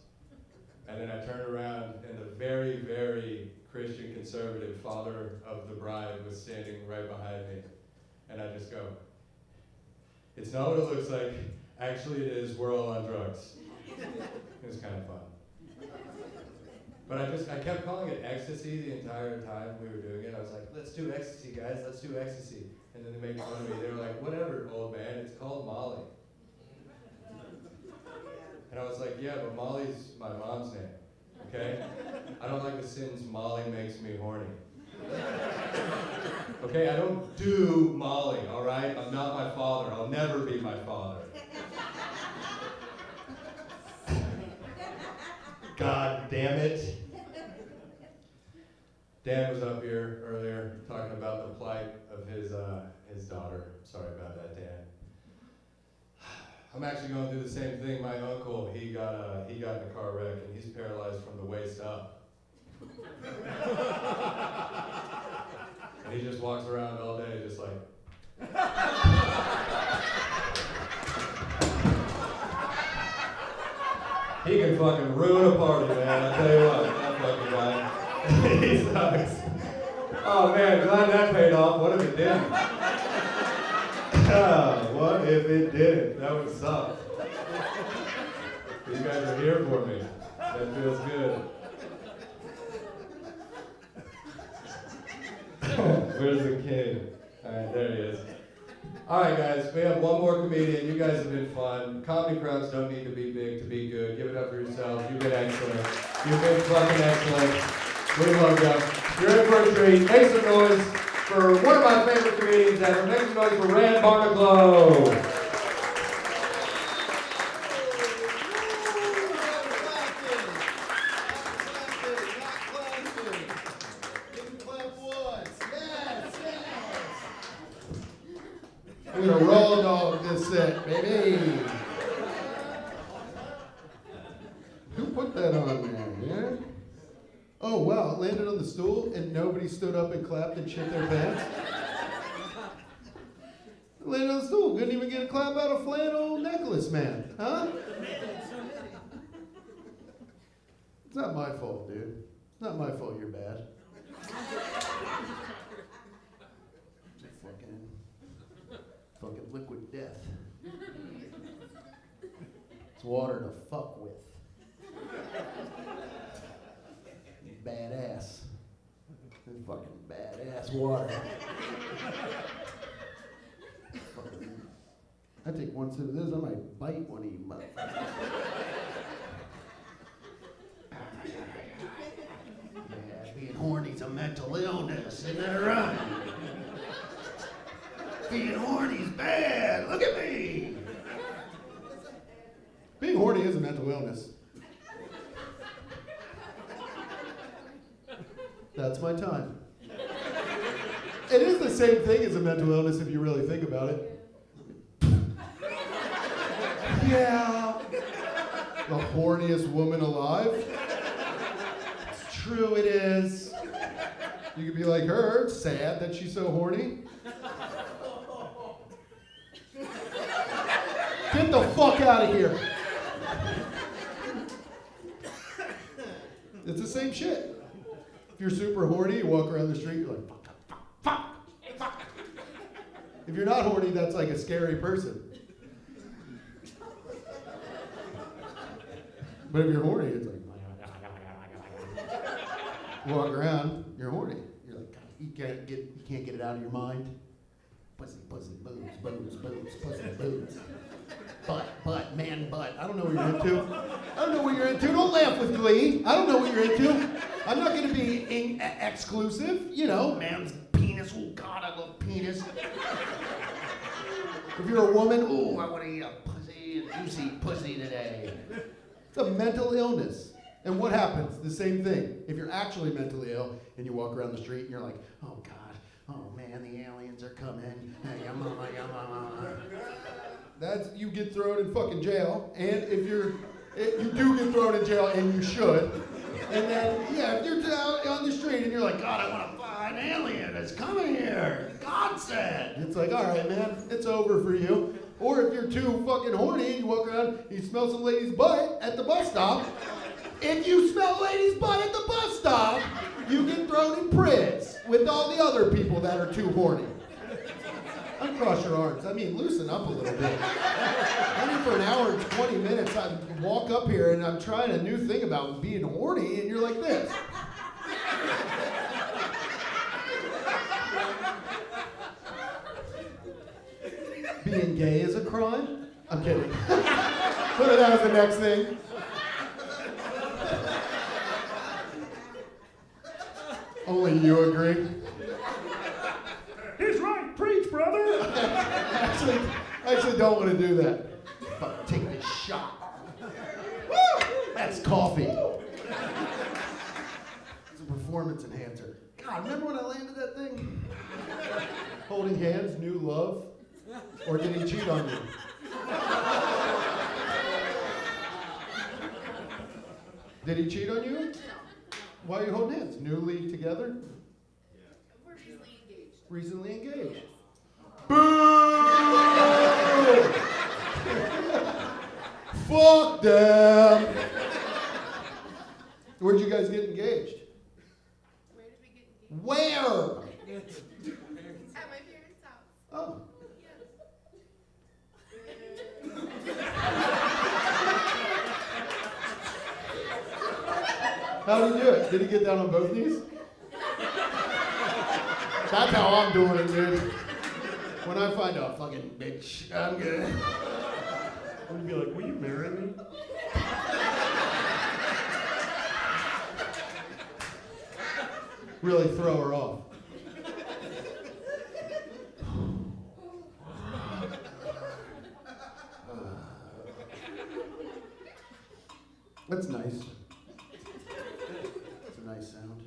And then I turned around, and the very, very Christian conservative father of the bride was standing right behind me. And I just go, it's not what it looks like. Actually, it is. We're all on drugs. It was kind of fun. But I kept calling it ecstasy the entire time we were doing it. I was like, let's do ecstasy, guys. Let's do ecstasy. And then they made fun of me. They were like, whatever, old man. It's called Molly. And I was like, yeah, but Molly's my mom's name, okay? I don't like the sentence, Molly makes me horny. Okay, I don't do Molly, all right? I'm not my father. I'll never be my father. God damn it. Dan was up here earlier talking about the plight of his daughter. Sorry about that, Dan. I'm actually going through the same thing. My uncle, he got in a car wreck, and he's paralyzed from the waist up. And he just walks around all day just like... He can fucking ruin a party, man. I tell you what, that fucking guy. He sucks. Oh man, glad that paid off. What if it didn't? What if it didn't? That would suck. You guys are here for me. That feels good. Where's the king? Alright, there he is. Alright guys, we have one more comedian. You guys have been fun. Comedy crowds don't need to be big to be good. Give it up for yourselves. You've been excellent. You've been fucking excellent. We love you. You're in for a treat. Make some noise for one of my favorite comedians ever. Make some noise for Rand Barnaclough. We're gonna roll dog this set, baby. Who put that on there, man? Oh wow, it landed on the stool and nobody stood up and clapped and shit their pants. It landed on the stool, couldn't even get a clap out of flannel necklace, man, huh? It's not my fault, dude. It's not my fault you're bad. Fucking liquid death. It's water to fuck with. Badass. Fucking glass of water. I take one sip of this, I might bite one of you motherfuckers. Yeah, being horny's a mental illness, isn't that right? Being horny's bad, look at me! Being horny is a mental illness. That's my time. It is the same thing as a mental illness if you really think about it. Yeah. The horniest woman alive? It's true, it is. You could be like her, sad that she's so horny. Get the fuck out of here. It's the same shit. If you're super horny, you walk around the street, you're like, fuck, fuck, fuck, fuck. If you're not horny, that's like a scary person. But if you're horny, it's like, you walk around, you're horny. You're like, you can't get it out of your mind. Pussy, pussy, boobs, boobs, boobs, pussy, boobs. Butt, man, butt. I don't know what you're into. I don't know what you're into. Don't laugh with glee. I don't know what you're into. I'm not going to be exclusive. You know, man's penis. Oh, God, I love penis. If you're a woman, ooh, I want to eat a pussy, a juicy pussy today. It's a mental illness. And what happens? The same thing. If you're actually mentally ill and you walk around the street and you're like, oh, God, oh, man, the aliens are coming. Hey, mama, that's, you get thrown in fucking jail. And if you do get thrown in jail, and you should. And then, yeah, if you're out on the street and you're like, God, I want to find an alien that's coming here. God said. It's like, all right, man, it's over for you. Or if you're too fucking horny and you walk around and you smell some lady's butt at the bus stop, if you smell a lady's butt at the bus stop, you get thrown in prison with all the other people that are too horny. Uncross your arms. I mean, loosen up a little bit. I mean, for an hour and 20 minutes, I walk up here and I'm trying a new thing about being horny, and you're like this. Being gay is a crime? I'm kidding. Put it as the next thing. Only you agree. He's right, preach, brother. I actually don't want to do that. Fuck, take this shot. Woo! That's coffee. It's a performance enhancer. God, remember when I landed that thing? Holding hands, new love. Or did he cheat on you? Did he cheat on you? Why are you holding hands? Newly together? We're recently engaged. Recently engaged. Boo! Fuck them! Where'd you guys get engaged? Where did we get engaged? Where? At my parents' house. Oh. How did he do it? Did he get down on both knees? That's how I'm doing it, dude. When I find a fucking bitch, I'm good. I'm gonna be like, will you marry me? Really throw her off. That's nice. That's a nice sound.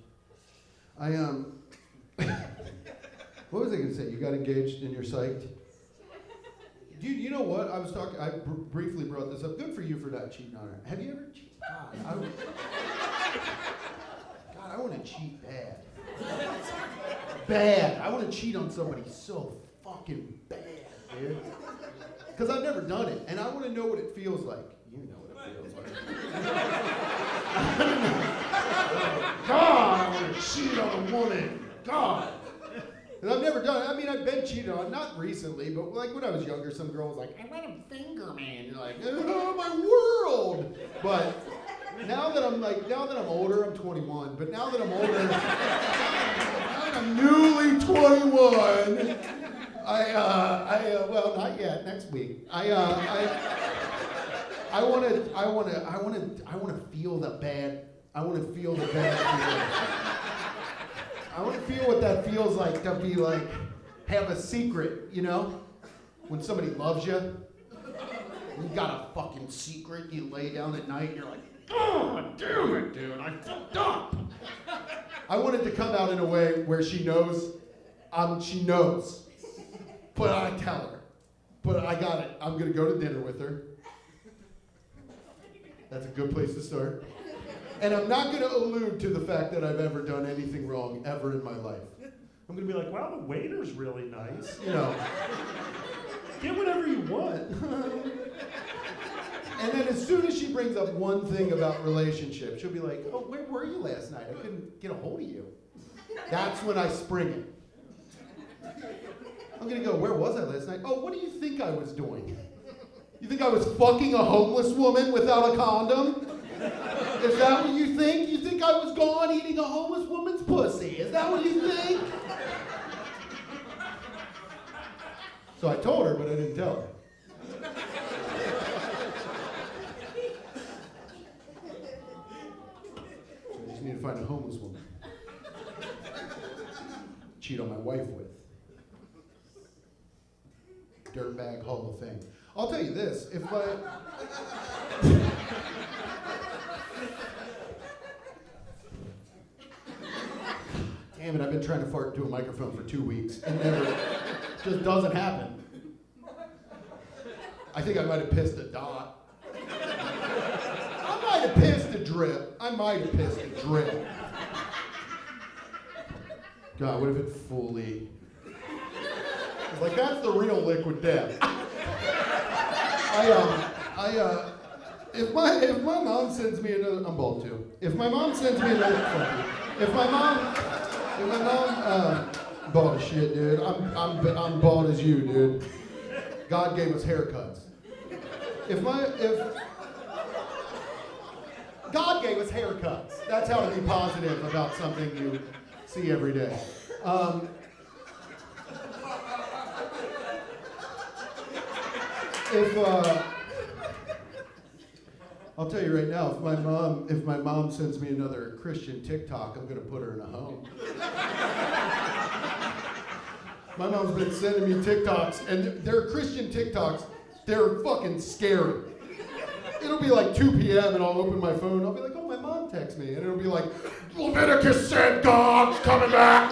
What was I gonna say? You got engaged and you're psyched? You know what? I was talking, I briefly brought this up. Good for you for not cheating on her. Have you ever cheated? God, I want to cheat bad. Bad. I want to cheat on somebody so fucking bad, dude. Because I've never done it, and I want to know what it feels like. You know what it feels like. God, I want to cheat on a woman. God. And I've never done it. I mean, I've been cheated on, not recently, but like when I was younger, some girl was like, I want a finger, man. You're like, oh, my world. But now that I'm older, I'm 21, but now that I'm older, I'm newly 21. Well, not yet. Next week. I want to feel the bad. I want to feel the bad feeling. I want to feel what that feels like to be like, have a secret, you know? When somebody loves you, you got a fucking secret, you lay down at night, and you're like, oh, damn it, dude, I fucked up. I want it to come out in a way where she knows, but I tell her. But I got it. I'm going to go to dinner with her. That's a good place to start. And I'm not going to allude to the fact that I've ever done anything wrong ever in my life. I'm gonna be like, wow, the waiter's really nice. You know. Get whatever you want. And then as soon as she brings up one thing about relationships, she'll be like, oh, where were you last night? I couldn't get a hold of you. That's when I spring it. I'm gonna go, where was I last night? Oh, what do you think I was doing? You think I was fucking a homeless woman without a condom? Is that what you think? You think I was gone eating a homeless woman's pussy? Is that what you think? So I told her, but I didn't tell her. So I just need to find a homeless woman. Cheat on my wife with. Dirtbag Hall of Fame. I'll tell you this, if my... Damn it, I've been trying to fart into a microphone for 2 weeks. It never, just doesn't happen. I think I might have pissed a dot. I might have pissed a drip. God, what if it fully... It's like, that's the real liquid death. If my mom sends me another... I'm bald too. If my mom sends me another... If my mom, bald as shit, dude. I'm bald as you, dude. God gave us haircuts. If God gave us haircuts. That's how to be positive about something you see every day. I'll tell you right now, if my mom sends me another Christian TikTok, I'm gonna put her in a home. My mom's been sending me TikToks, and they're Christian TikToks. They're fucking scary. It'll be like 2 p.m. and I'll open my phone. I'll be like, oh, my mom texts me, and it'll be like, Leviticus said God's coming back.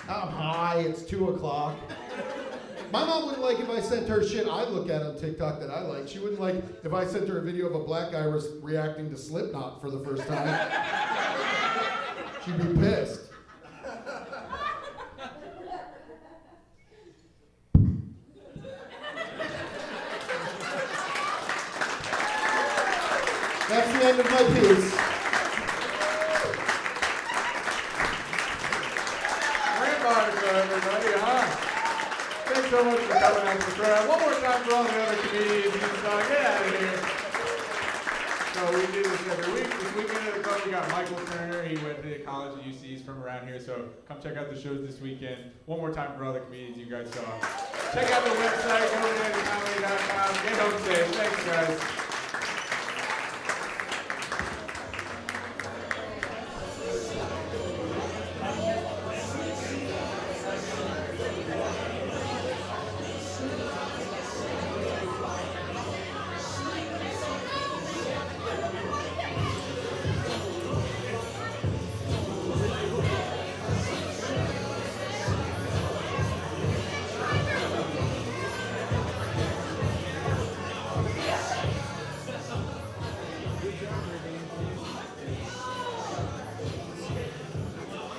I'm high. It's 2 o'clock. My mom wouldn't like if I sent her shit I look at on TikTok that I like. She wouldn't like if I sent her a video of a black guy reacting to Slipknot for the first time. She'd be pissed. That's the end of my piece. Great article, everybody, huh? Thanks so much for coming out to the crowd. One more time for all the other comedians in the song. Get out of here. So we do this every week. This weekend at the club, we got Michael Turner. He went to college at UC. He's from around here. So come check out the shows this weekend. One more time for all the comedians you guys saw. Check out the website, go to comedy.com. Get home safe. Thanks, guys.